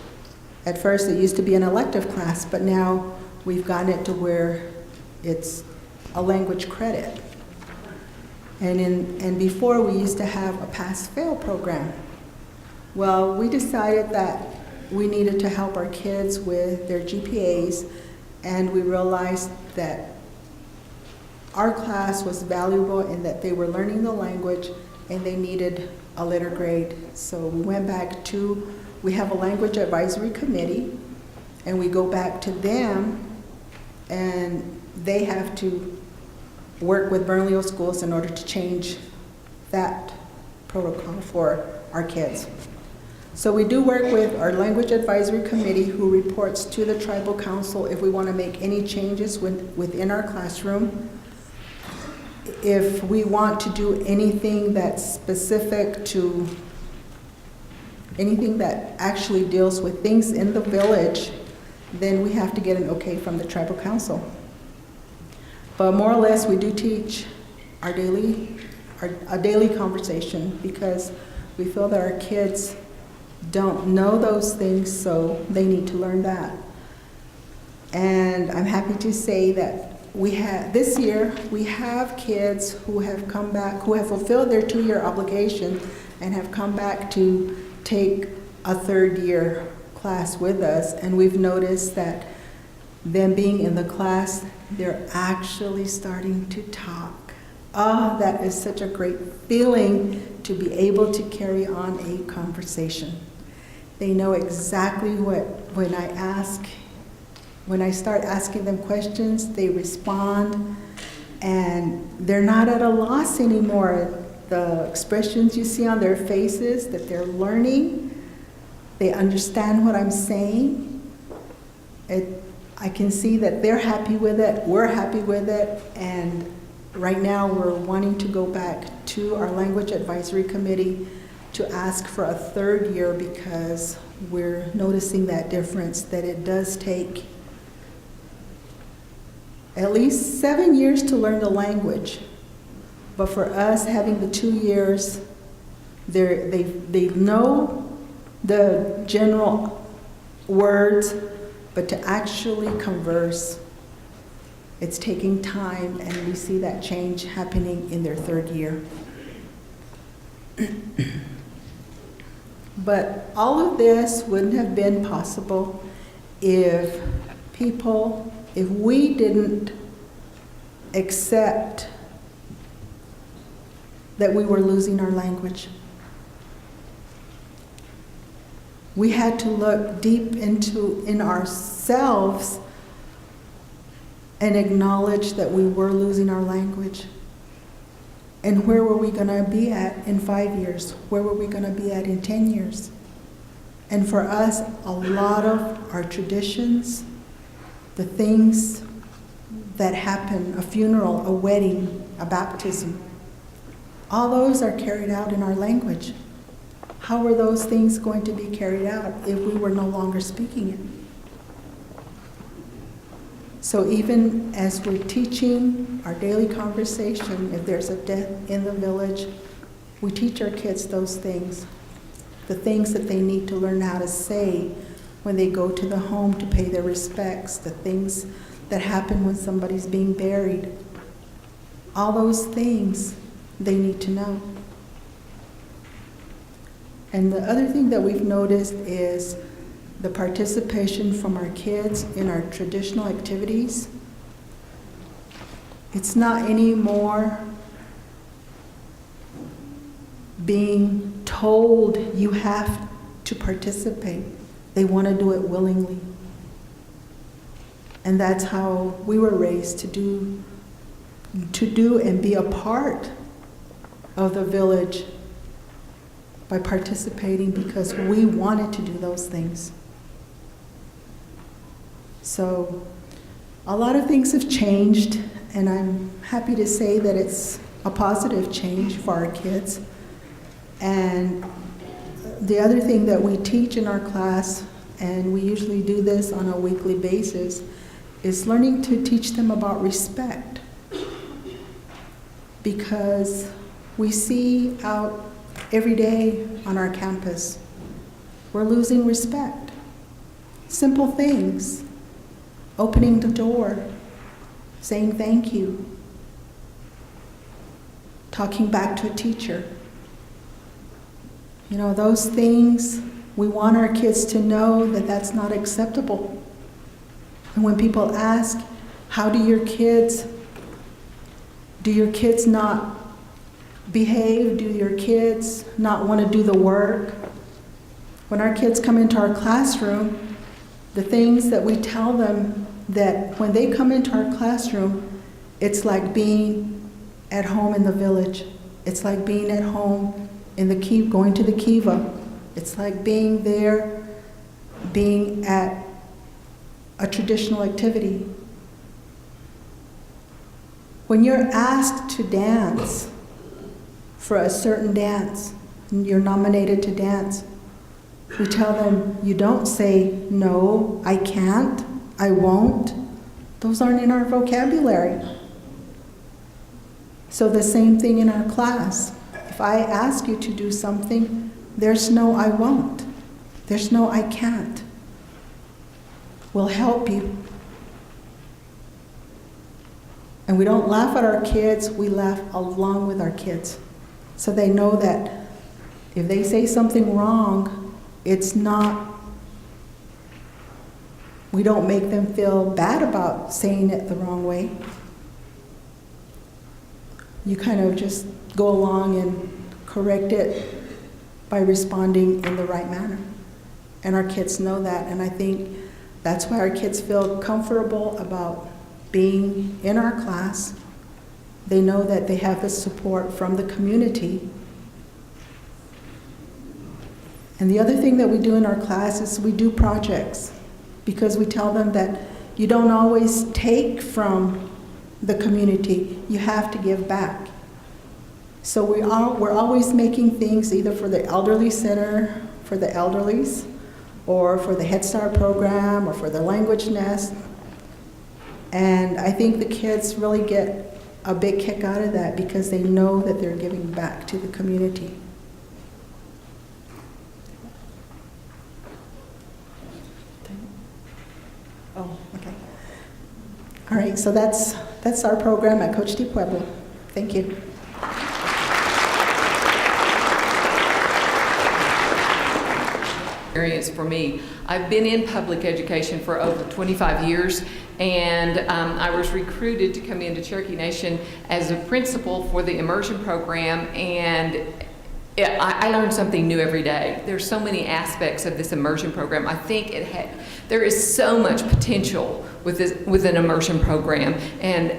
At first, it used to be an elective class, but now we've gotten it to where it's a language credit. And before, we used to have a pass-fail program. Well, we decided that we needed to help our kids with their GPAs, and we realized that our class was valuable in that they were learning the language and they needed a letter grade. So we went back to, we have a language advisory committee, and we go back to them, and they have to work with Bernalillo schools in order to change that protocol for our kids. So we do work with our language advisory committee, who reports to the tribal council if we want to make any changes within our classroom. If we want to do anything that's specific to anything that actually deals with things in the village, then we have to get an okay from the tribal council. But more or less, we do teach a daily conversation, because we feel that our kids don't know those things, so they need to learn that. And I'm happy to say that this year, we have kids who have come back, who have fulfilled their 2-year obligation and have come back to take a 3rd year class with us. And we've noticed that them being in the class, they're actually starting to talk. Oh, that is such a great feeling to be able to carry on a conversation. They know exactly what, when I ask, When I start asking them questions, they respond, and they're not at a loss anymore. The expressions you see on their faces, that they're learning, they understand what I'm saying. I can see that they're happy with it, we're happy with it, and right now we're wanting to go back to our language advisory committee to ask for a third year because we're noticing that difference, that it does take at least 7 years to learn the language. But for us, having the 2 years, they know the general words, but to actually converse, it's taking time, and we see that change happening in their third year. But all of this wouldn't have been possible if we didn't accept that we were losing our language. We had to look deep in ourselves and acknowledge that we were losing our language. And where were we going to be at in 5 years? Where were we going to be at in 10 years? And for us, a lot of our traditions, the things that happen, a funeral, a wedding, a baptism, all those are carried out in our language. How were those things going to be carried out if we were no longer speaking it? So even as we're teaching our daily conversation, if there's a death in the village, we teach our kids those things, the things that they need to learn how to say when they go to the home to pay their respects, the things that happen when somebody's being buried. All those things they need to know. And the other thing that we've noticed is the participation from our kids in our traditional activities. It's not anymore being told you have to participate. They want to do it willingly. And that's how we were raised, to do and be a part of the village by participating because we wanted to do those things. So a lot of things have changed, and I'm happy to say that it's a positive change for our kids. And the other thing that we teach in our class, and we usually do this on a weekly basis, is learning to teach them about respect. Because we see out every day on our campus, we're losing respect. Simple things. Opening the door, saying thank you, talking back to a teacher. You know, those things, we want our kids to know that that's not acceptable. And when people ask, how do your kids not behave? Do your kids not want to do the work? When our kids come into our classroom, the things that we tell them, that when they come into our classroom, it's like being at home in the village. It's like being at home in the going to the Giwa. It's like being there, being at a traditional activity. When you're asked to dance for a certain dance, and you're nominated to dance, we tell them, you don't say, no, I can't, I won't. Those aren't in our vocabulary. So the same thing in our class. If I ask you to do something, there's no I won't. There's no I can't. We'll help you. And we don't laugh at our kids, we laugh along with our kids. So they know that if they say something wrong, it's not, we don't make them feel bad about saying it the wrong way. You kind of just go along and correct it by responding in the right manner. And our kids know that, and I think That's why our kids feel comfortable about being in our class. They know that they have the support from the community. And the other thing that we do in our class is we do projects, because we tell them that you don't always take from the community, you have to give back. So we're always making things either for the elderly center, for the elderlies, or for the Head Start program, or for the language nest. And I think the kids really get a big kick out of that because they know that they're giving back to the community. Oh, okay. All right, so that's our program at Coach de Pueblo. Thank you. Experience for me. I've been in public education for over 25 years, and I was recruited to come into Cherokee Nation as a principal for the Immersion program, and I learned something new every day. There's so many aspects of this Immersion program. I think there is so much potential with an Immersion program, and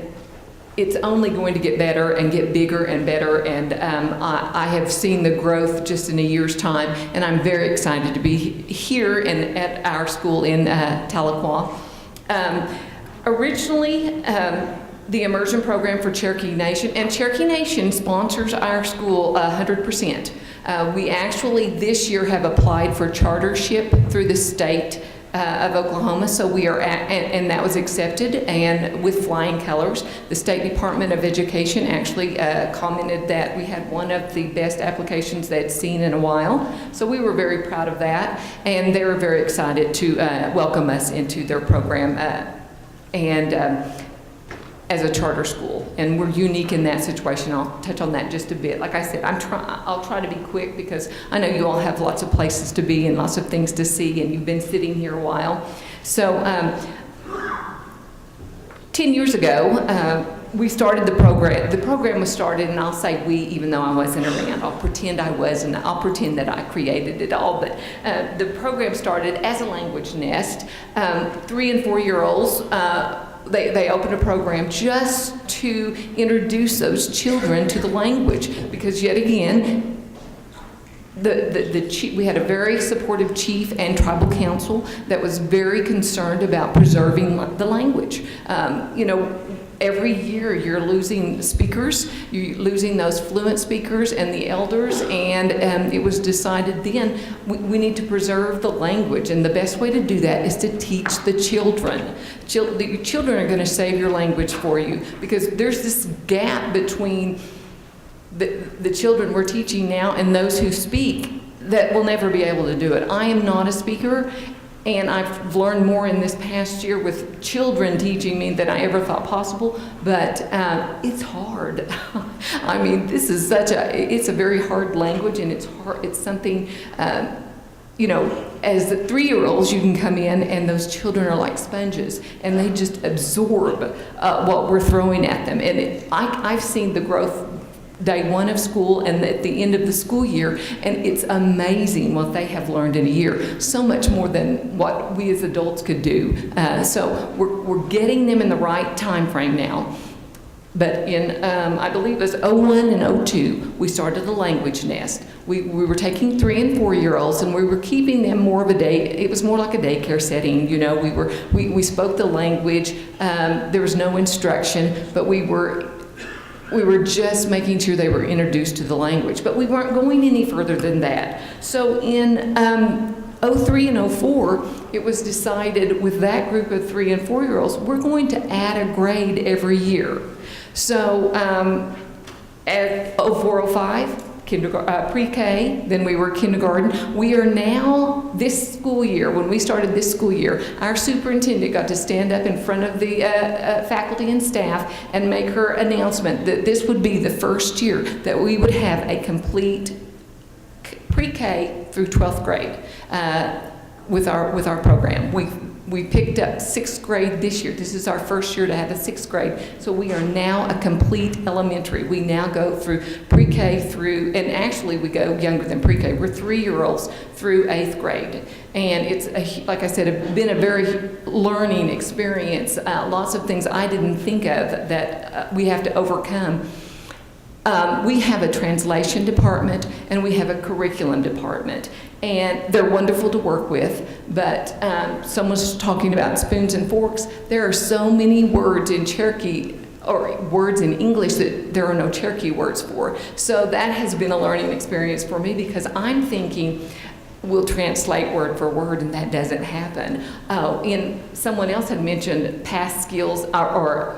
it's only going to get better and get bigger and better, and I have seen the growth just in a year's time, and I'm very excited to be here and at our school in Tahlequah. Originally, the Immersion program for Cherokee Nation, and Cherokee Nation sponsors our school 100%. We actually this year have applied for chartership through the state of Oklahoma, so we are and that was accepted, and with flying colors. The State Department of Education actually commented that we had one of the best applications they'd seen in a while, so we were very proud of that, and they were very excited to welcome us into their program as a charter school, and we're unique in that situation. I'll touch on that just a bit. Like I said, I'll try to be quick because I know you all have lots of places to be and lots of things to see, and you've been sitting here a while. So 10 years ago, we started the program. The program was started, and I'll say we, even though I wasn't around. I'll pretend I was, and I'll pretend that I created it all. But the program started as a language nest. 3 and 4 year olds, they opened a program just to introduce those children to the language, because yet again, we had a very supportive chief and tribal council that was very concerned about preserving the language. You know, every year you're losing speakers, you're losing those fluent speakers and the elders, and it was decided then we need to preserve the language, and the best way to do that is to teach the children. The children are going to save your language for you, because there's this gap between the children we're teaching now and those who speak that will never be able to do it. I am not a speaker, and I've learned more in this past year with children teaching me than I ever thought possible, but it's hard. I mean, this is it's a very hard language, and it's hard. It's something, you know, as the 3-year-olds, you can come in and those children are like sponges, and they just absorb what we're throwing at them. And I've seen the growth day one of school and at the end of the school year, and it's amazing what they have learned in a year. So much more than what we as adults could do. So we're getting them in the right time frame now. But in, I believe it was 01 and 02, we started the language nest. We were taking 3 and 4 year olds, and we were keeping them more of a day. It was more like a daycare setting. You know, we spoke the language. There was no instruction, but we were just making sure they were introduced to the language, but we weren't going any further than that. So in 03 and 04, it was decided with that group of 3 and 4 year olds, we're going to add a grade every year. So at 04, 05, pre-K, then we were kindergarten. We are now, this school year, when we started this school year, our superintendent got to stand up in front of the faculty and staff and make her announcement that this would be the first year that we would have a complete pre-K through 12th grade with our program. We picked up sixth grade this year. This is our first year to have a sixth grade. So we are now a complete elementary. We now go through pre-K through, and actually we go younger than pre-K. We're 3-year-olds through 8th grade. And it's, like I said, been a very learning experience. Lots of things I didn't think of that we have to overcome. We have a translation department and we have a curriculum department, and they're wonderful to work with, but someone's talking about spoons and forks. There are so many words in Cherokee or words in English that there are no Cherokee words for. So that has been a learning experience for me, because I'm thinking we'll translate word for word, and that doesn't happen. Someone else had mentioned past skills or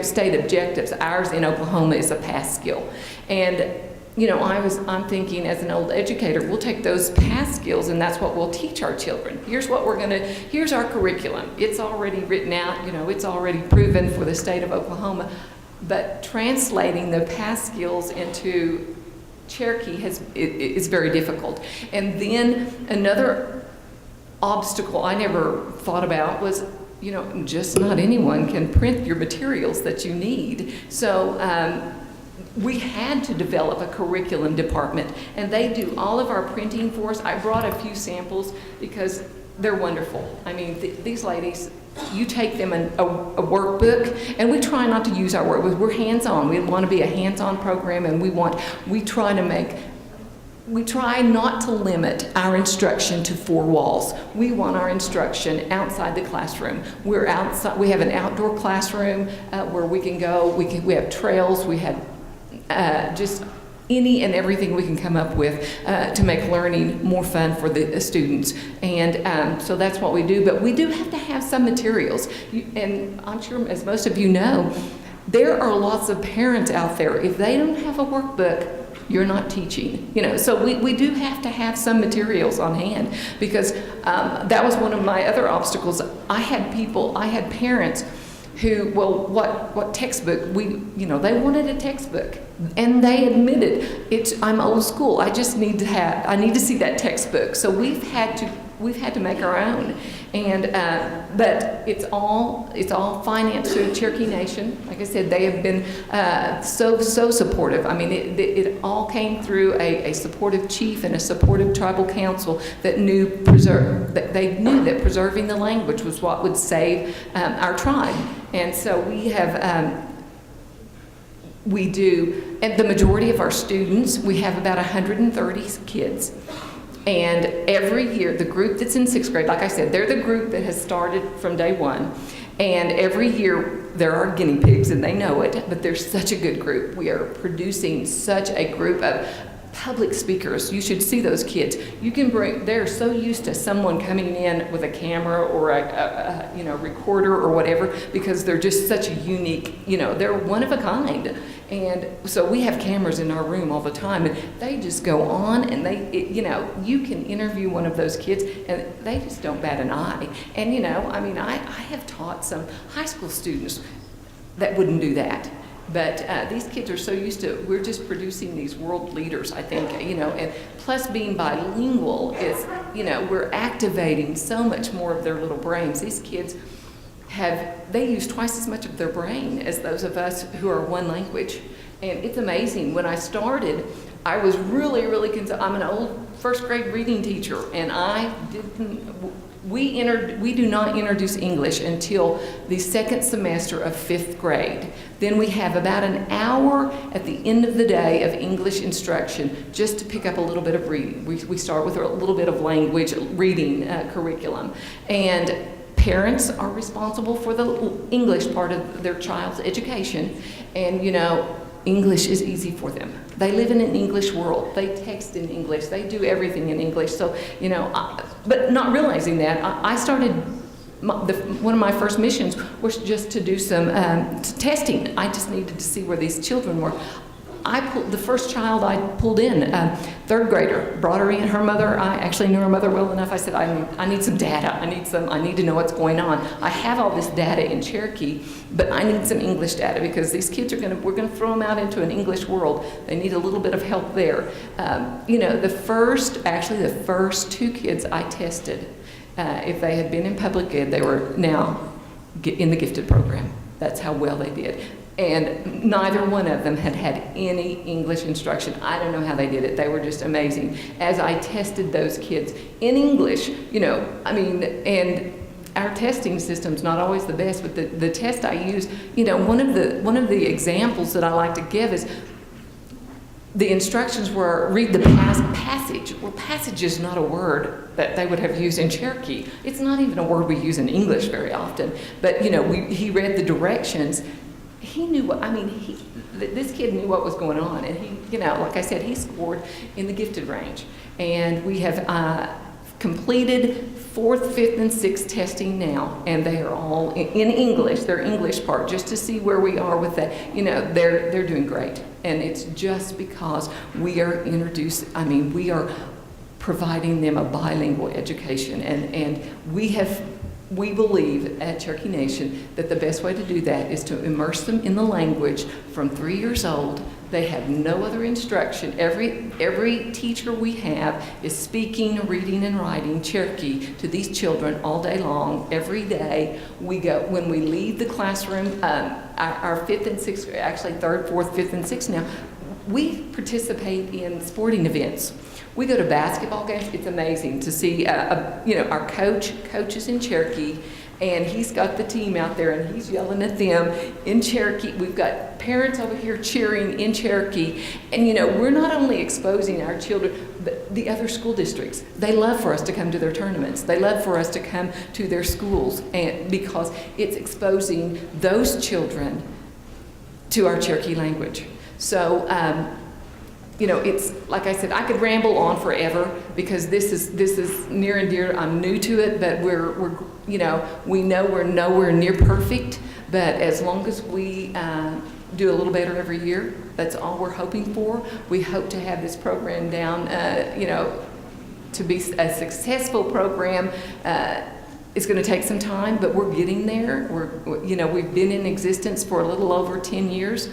state objectives. Ours in Oklahoma is a past skill. And you know, I'm thinking as an old educator, we'll take those past skills and that's what we'll teach our children. Here's our curriculum. It's already written out, you know, it's already proven for the state of Oklahoma. But translating the past skills into Cherokee is very difficult. And then another obstacle I never thought about was, you know, just not anyone can print your materials that you need. So we had to develop a curriculum department, and they do all of our printing for us. I brought a few samples because they're wonderful. I mean, these ladies, you take them a workbook, and we try not to use our workbook. We're hands-on. We want to be a hands-on program, and we try not to limit our instruction to 4 walls. We want our instruction outside the classroom. We're outside. We have an outdoor classroom where we can go. We have trails. We have just any and everything we can come up with to make learning more fun for the students. And so that's what we do. But we do have to have some materials. And I'm sure, as most of you know, there are lots of parents out there. If they don't have a workbook, you're not teaching. You know, so we do have to have some materials on hand, because that was one of my other obstacles. I had parents who, well, what textbook? They wanted a textbook, and they admitted, I'm old school. I need to see that textbook. So we've had to make our own, and but it's all financed through Cherokee Nation. Like I said, they have been so supportive. I mean, it all came through a supportive chief and a supportive tribal council that knew that preserving the language was what would save our tribe. And so we do, and the majority of our students, we have about 130 kids. And every year, the group that's in 6th grade, like I said, they're the group that has started from day one. And every year, there are guinea pigs, and they know it, but they're such a good group. We are producing such a group of public speakers. You should see those kids. They're so used to someone coming in with a camera or a recorder or whatever, because they're just such a unique, they're one of a kind. And so we have cameras in our room all the time, and they just go on, and you can interview one of those kids, and they just don't bat an eye. And I have taught some high school students that wouldn't do that. But these kids are so used to, we're just producing these world leaders, I think, and plus being bilingual is, we're activating so much more of their little brains. These kids they use twice as much of their brain as those of us who are one language. And it's amazing. When I started, I was really, really concerned. I'm an old 1st grade reading teacher, and we do not introduce English until the 2nd semester of 5th grade. Then we have about an hour at the end of the day of English instruction just to pick up a little bit of reading. We start with a little bit of language reading curriculum. And parents are responsible for the English part of their child's education. And, English is easy for them. They live in an English world. They text in English. They do everything in English. So, but not realizing that, I started, one of my first missions was just to do some testing. I just needed to see where these children were. The first child I pulled in, 3rd grader, brought her in. Her mother, I actually knew her mother well enough. I said, I need some data. I need to know what's going on. I have all this data in Cherokee, but I need some English data, because these kids we're going to throw them out into an English world. They need a little bit of help there. The first 2 kids I tested, If they had been in public ed, they were now in the gifted program. That's how well they did. And neither one of them had had any English instruction. I don't know how they did it. They were just amazing. As I tested those kids in English, and our testing system's not always the best, but the test I use, one of the examples that I like to give is the instructions were read the passage. Well, passage is not a word that they would have used in Cherokee. It's not even a word we use in English very often. But he read the directions. He knew this kid knew what was going on, and he, like I said, he scored in the gifted range. And we have completed 4th, 5th, and 6th testing now, and they are all in English, their English part, just to see where we are with that. They're doing great. And it's just because we are we are providing them a bilingual education. And we believe at Cherokee Nation that the best way to do that is to immerse them in the language from 3 years old. They have no other instruction. Every teacher we have is speaking, reading, and writing Cherokee to these children all day long, every day. We go, when we leave the classroom, our 5th and 6th, actually 3rd, 4th, 5th, and 6th now, we participate in sporting events. We go to basketball games. It's amazing to see, our coach is in Cherokee, and he's got the team out there, and he's yelling at them in Cherokee. We've got parents over here cheering in Cherokee. And, we're not only exposing our children, but the other school districts. They love for us to come to their tournaments. They love for us to come to their schools, and because it's exposing those children to our Cherokee language. So, it's like I said, I could ramble on forever because this is near and dear. I'm new to it, but we know we're nowhere near perfect. But as long as we do a little better every year, that's all we're hoping for. We hope to have this program down, to be a successful program. It's going to take some time, but we're getting there. We've been in existence for a little over 10 years.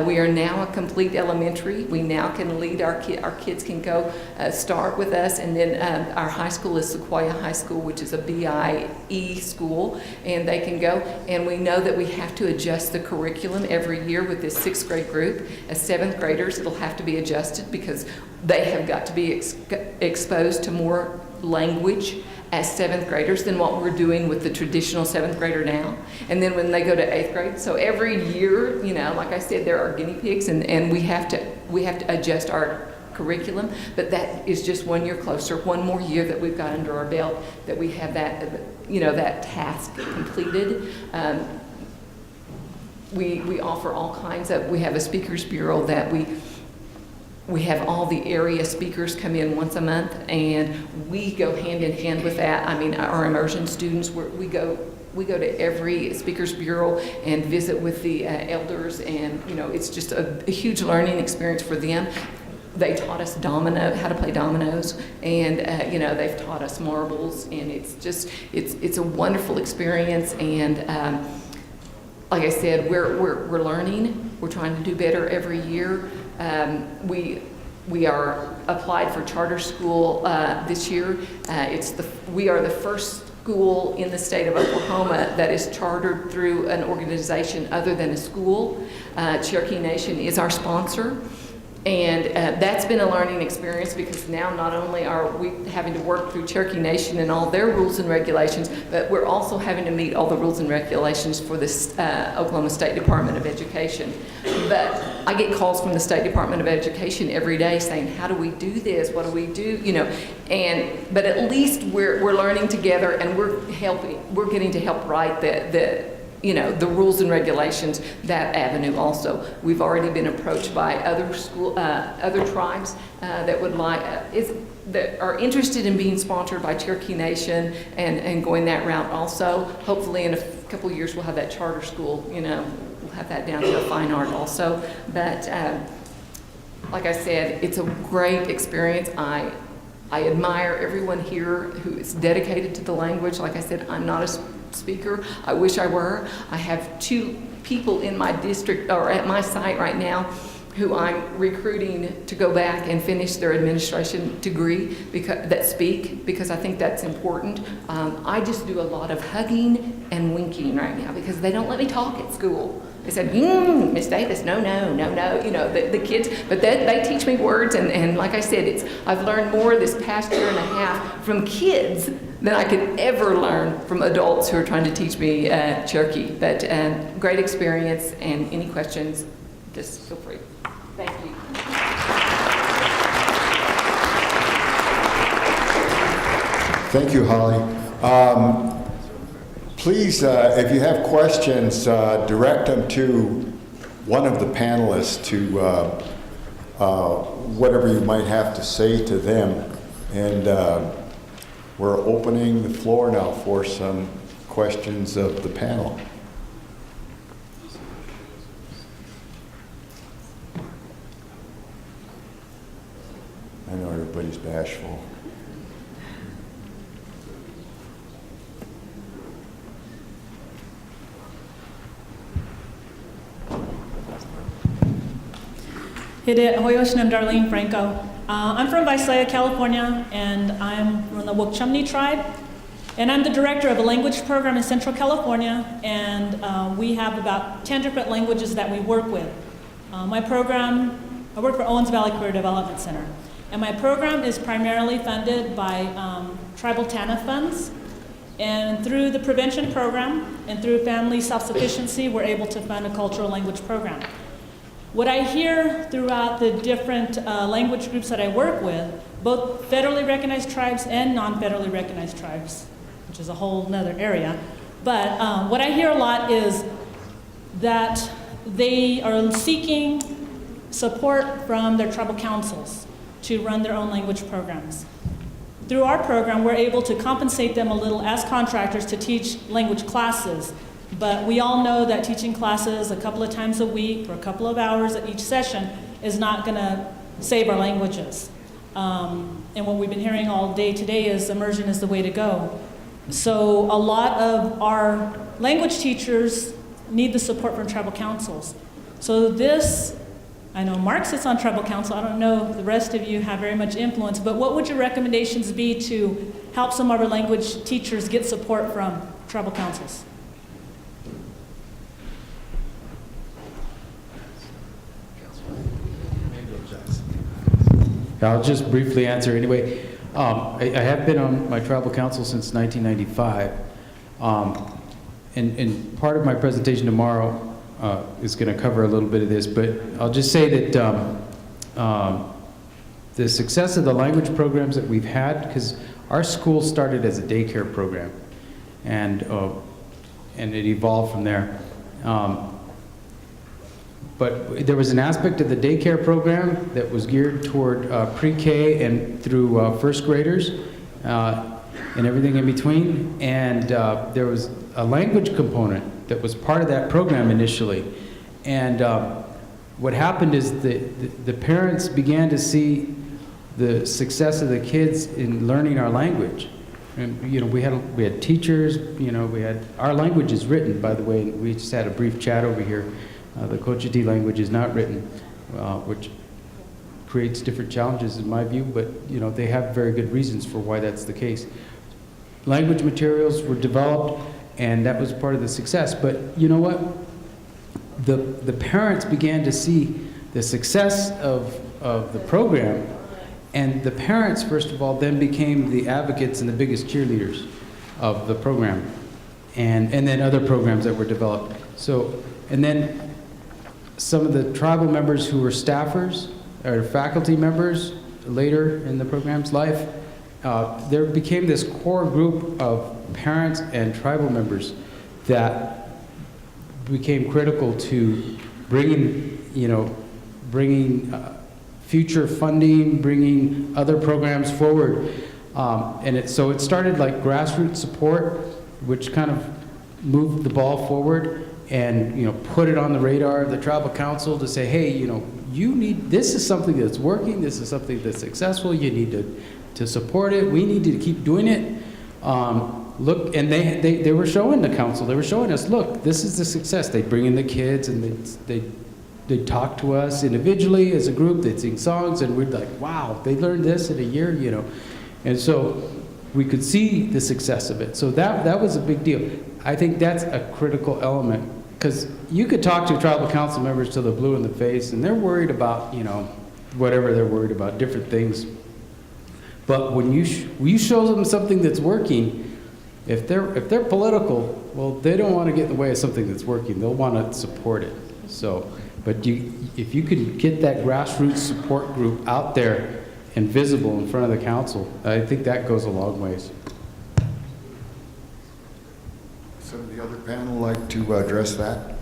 We are now a complete elementary. We now can lead our kids can go start with us, and then our high school is Sequoia High School, which is a BIE school, and they can go. And we know that we have to adjust the curriculum every year with this 6th grade group. As 7th graders, it'll have to be adjusted because they have got to be exposed to more language as 7th graders than what we're doing with the traditional 7th grader now. And then when they go to 8th grade, so every year, like I said, there are guinea pigs, and we have to adjust our curriculum, but that is just 1 year closer, one more year that we've got under our belt, that we have that task completed. We offer all kinds of, we have a speakers bureau that we have all the area speakers come in once a month, and we go hand in hand with that. Our immersion students, we go to every speakers bureau and visit with the elders, and it's just a huge learning experience for them. They taught us how to play dominoes, and they've taught us marbles, and it's a wonderful experience. And like I said, we're learning. We're trying to do better every year. We are applied for charter school this year. We are the first school in the state of Oklahoma that is chartered through an organization other than a school. Cherokee Nation is our sponsor. And that's been a learning experience, because now not only are we having to work through Cherokee Nation and all their rules and regulations, but we're also having to meet all the rules and regulations for the Oklahoma State Department of Education. But I get calls from the State Department of Education every day saying, how do we do this? What do we do? But at least we're learning together, and we're getting to help write the rules and regulations, that avenue also. We've already been approached by other tribes that would that are interested in being sponsored by Cherokee Nation and going that route also. Hopefully in a couple of years we'll have that charter school, we'll have that down to a fine art also. But like I said, it's a great experience. I admire everyone here who is dedicated to the language. Like I said, I'm not a speaker. I wish I were. I have 2 people in my district, or at my site right now, who I'm recruiting to go back and finish their administration degree because I think that's important. I just do a lot of hugging and winking right now because they don't let me talk at school. They said, Miss Davis, no, the kids, but they teach me words, and like I said, I've learned more this past year and a half from kids than I could ever learn from adults who are trying to teach me Cherokee. But great experience, and any questions, just feel free. Thank you. Thank you, Holly. Please, if you have questions, direct them to one of the panelists to whatever you might have to say to them. And we're opening the floor now for some questions of the panel. I know everybody's bashful. I'm Darlene Franco. I'm from Visalia, California, and I'm from the Wokchumni tribe. And I'm the director of a language program in Central California, and we have about 10 different languages that we work with. My program, I work for Owens Valley Career Development Center, and my program is primarily funded by tribal TANF funds. And through the prevention program and through family self-sufficiency, we're able to fund a cultural language program. What I hear throughout the different language groups that I work with, both federally recognized tribes and non-federally recognized tribes, which is a whole nother area, but what I hear a lot is that they are seeking support from their tribal councils to run their own language programs. Through our program, we're able to compensate them a little as contractors to teach language classes. But we all know that teaching classes a couple of times a week for a couple of hours at each session is not going to save our languages. And what we've been hearing all day today is immersion is the way to go. So a lot of our language teachers need the support from tribal councils. So this, I know Mark sits on tribal council. I don't know if the rest of you have very much influence, but what would your recommendations be to help some of our language teachers get support from tribal councils? I'll just briefly answer anyway. I have been on my tribal council since 1995. And part of my presentation tomorrow is going to cover a little bit of this, but I'll just say that the success of the language programs that we've had, because our school started as a daycare program, and it evolved from there. But there was an aspect of the daycare program that was geared toward pre-K and through first graders and everything in between. And there was a language component that was part of that program initially. And what happened is the parents began to see the success of the kids in learning our language. And you know, we had teachers. You know, our language is written, by the way. We just had a brief chat over here. The Cochiti language is not written, which creates different challenges in my view, but you know, they have very good reasons for why that's the case. Language materials were developed, and that was part of the success. But you know what? The parents began to see the success of the program, and the parents, first of all, then became the advocates and the biggest cheerleaders of the program, and then other programs that were developed. So, and then some of the tribal members who were staffers or faculty members later in the program's life, there became this core group of parents and tribal members that became critical to bringing future funding, bringing other programs forward. So it started like grassroots support, which kind of moved the ball forward, and you know, put it on the radar of the tribal council to say, hey, you know, this is something that's working, this is something that's successful, you need to support it, we need to keep doing it. Look, and they were showing the council, they were showing us, look, this is the success. They bring in the kids, and they they'd talk to us individually as a group, they'd sing songs, and we'd like, wow, they learned this in a year, you know. And so we could see the success of it. So that was a big deal. I think that's a critical element, because you could talk to tribal council members till they're blue in the face, and they're worried about, you know, whatever they're worried about, different things. But when you show them something that's working, if they're political, well, they don't want to get in the way of something that's working. They'll want to support it. So, but if you can get that grassroots support group out there and visible in front of the council, I think that goes a long ways. Some of the other panel like to address that?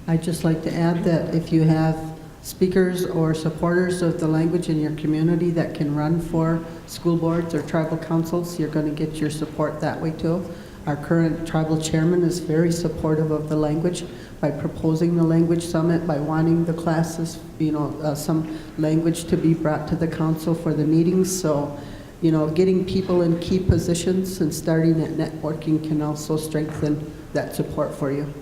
I'd just like to add that if you have speakers or supporters of the language in your community that can run for school boards or tribal councils, you're going to get your support that way too. Our current tribal chairman is very supportive of the language by proposing the language summit, by wanting the classes, you know, some language to be brought to the council for the meetings. So, you know, getting people in key positions and starting at networking can also strengthen that support for you.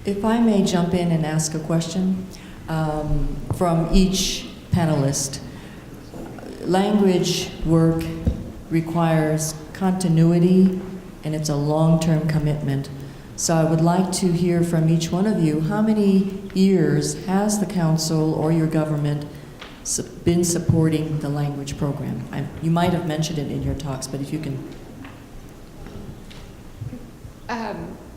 If I may jump in and ask a question from each panelist. Language work requires continuity, and it's a long-term commitment. So I would like to hear from each one of you, how many years has the council or your government been supporting the language program? You might have mentioned it in your talks, but if you can.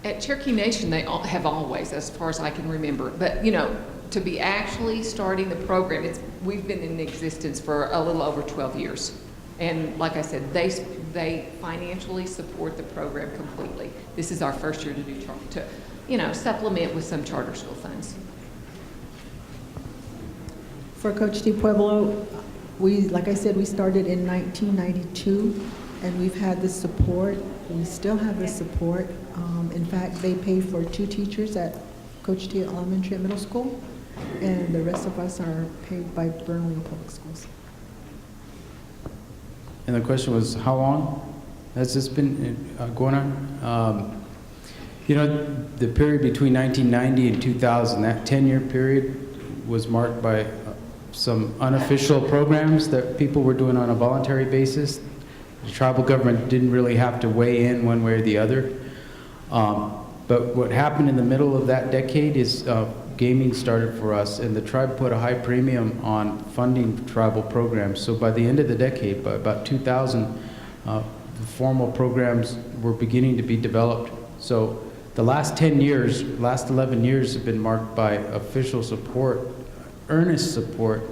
At Cherokee Nation, they have always, as far as I can remember, but you know, to be actually starting the program, we've been in existence for a little over 12 years. And like I said, they financially support the program completely. This is our first year to do supplement with some charter school funds. For Coach de Pueblo, like I said, we started in 1992, and we've had the support. We still have the support. In fact, they pay for 2 teachers at Coach D Elementary and Middle School, and the rest of us are paid by Burnley Public Schools. And the question was, how long has this been going on? You know, the period between 1990 and 2000, that 10-year period was marked by some unofficial programs that people were doing on a voluntary basis. The tribal government didn't really have to weigh in one way or the other. But what happened in the middle of that decade is gaming started for us, and the tribe put a high premium on funding tribal programs. So by the end of the decade, by about 2000, the formal programs were beginning to be developed. So the last 10 years, last 11 years have been marked by official support, earnest support,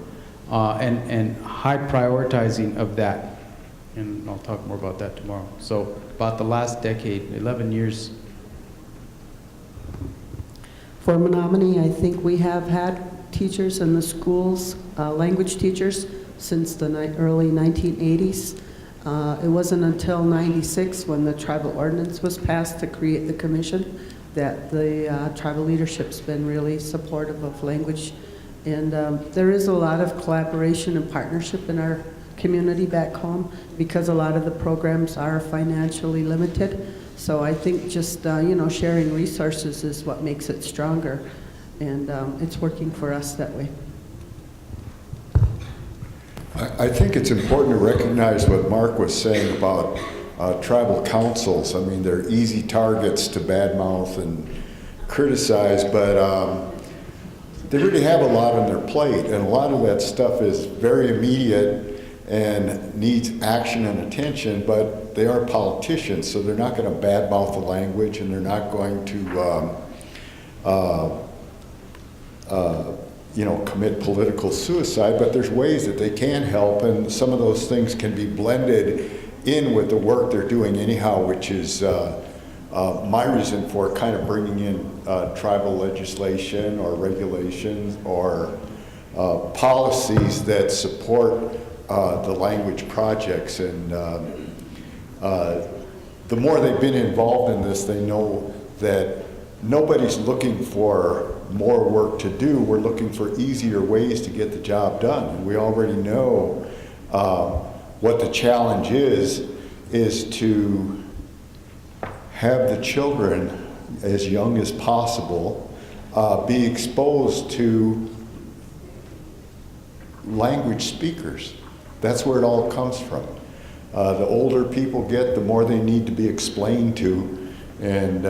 and high prioritizing of that. And I'll talk more about that tomorrow. So about the last decade, 11 years. For Menominee, I think we have had teachers in the schools, language teachers, since the early 1980s. It wasn't until 96 when the tribal ordinance was passed to create the commission that the tribal leadership's been really supportive of language. And there is a lot of collaboration and partnership in our community back home because a lot of the programs are financially limited. So I think just, sharing resources is what makes it stronger. And it's working for us that way. I think it's important to recognize what Mark was saying about tribal councils. I mean, they're easy targets to badmouth and criticize, but they really have a lot on their plate, and a lot of that stuff is very immediate and needs action and attention, but they are politicians, so they're not going to badmouth the language, and they're not going to commit political suicide, but there's ways that they can help, and some of those things can be blended in with the work they're doing anyhow, which is my reason for kind of bringing in tribal legislation or regulations or policies that support the language projects. And the more they've been involved in this, they know that nobody's looking for more work to do. We're looking for easier ways to get the job done. And we already know what the challenge is is to have the children, as young as possible, be exposed to language speakers. That's where it all comes from. The older people get, the more they need to be explained to, and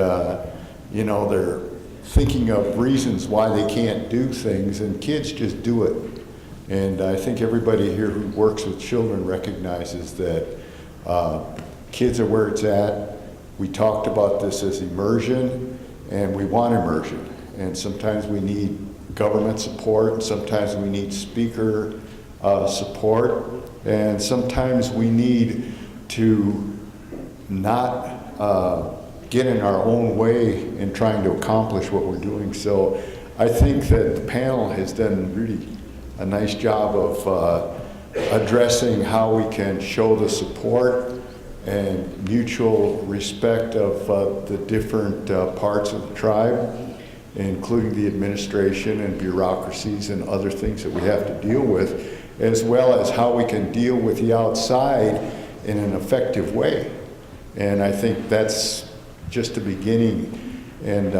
you know, they're thinking of reasons why they can't do things, and kids just do it. And I think everybody here who works with children recognizes that kids are where it's at. We talked about this as immersion, and we want immersion. And sometimes we need government support, and sometimes we need speaker support, and sometimes we need to not get in our own way in trying to accomplish what we're doing. So I think that the panel has done really a nice job of addressing how we can show the support and mutual respect of the different parts of the tribe, including the administration and bureaucracies and other things that we have to deal with, as well as how we can deal with the outside in an effective way. And I think that's just the beginning. And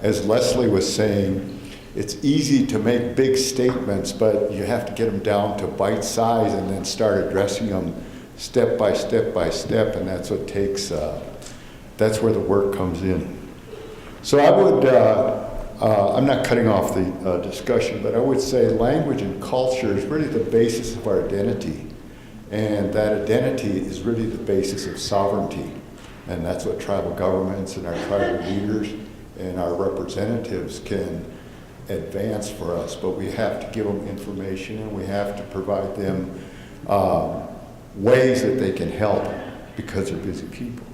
as Leslie was saying, it's easy to make big statements, but you have to get them down to bite size and then start addressing them step by step by step, and that's what takes, that's where the work comes in. So I would, I'm not cutting off the discussion, but I would say language and culture is really the basis of our identity. And that identity is really the basis of sovereignty. And that's what tribal governments and our tribal leaders and our representatives can advance for us. But we have to give them information, and we have to provide them ways that they can help, because they're busy people.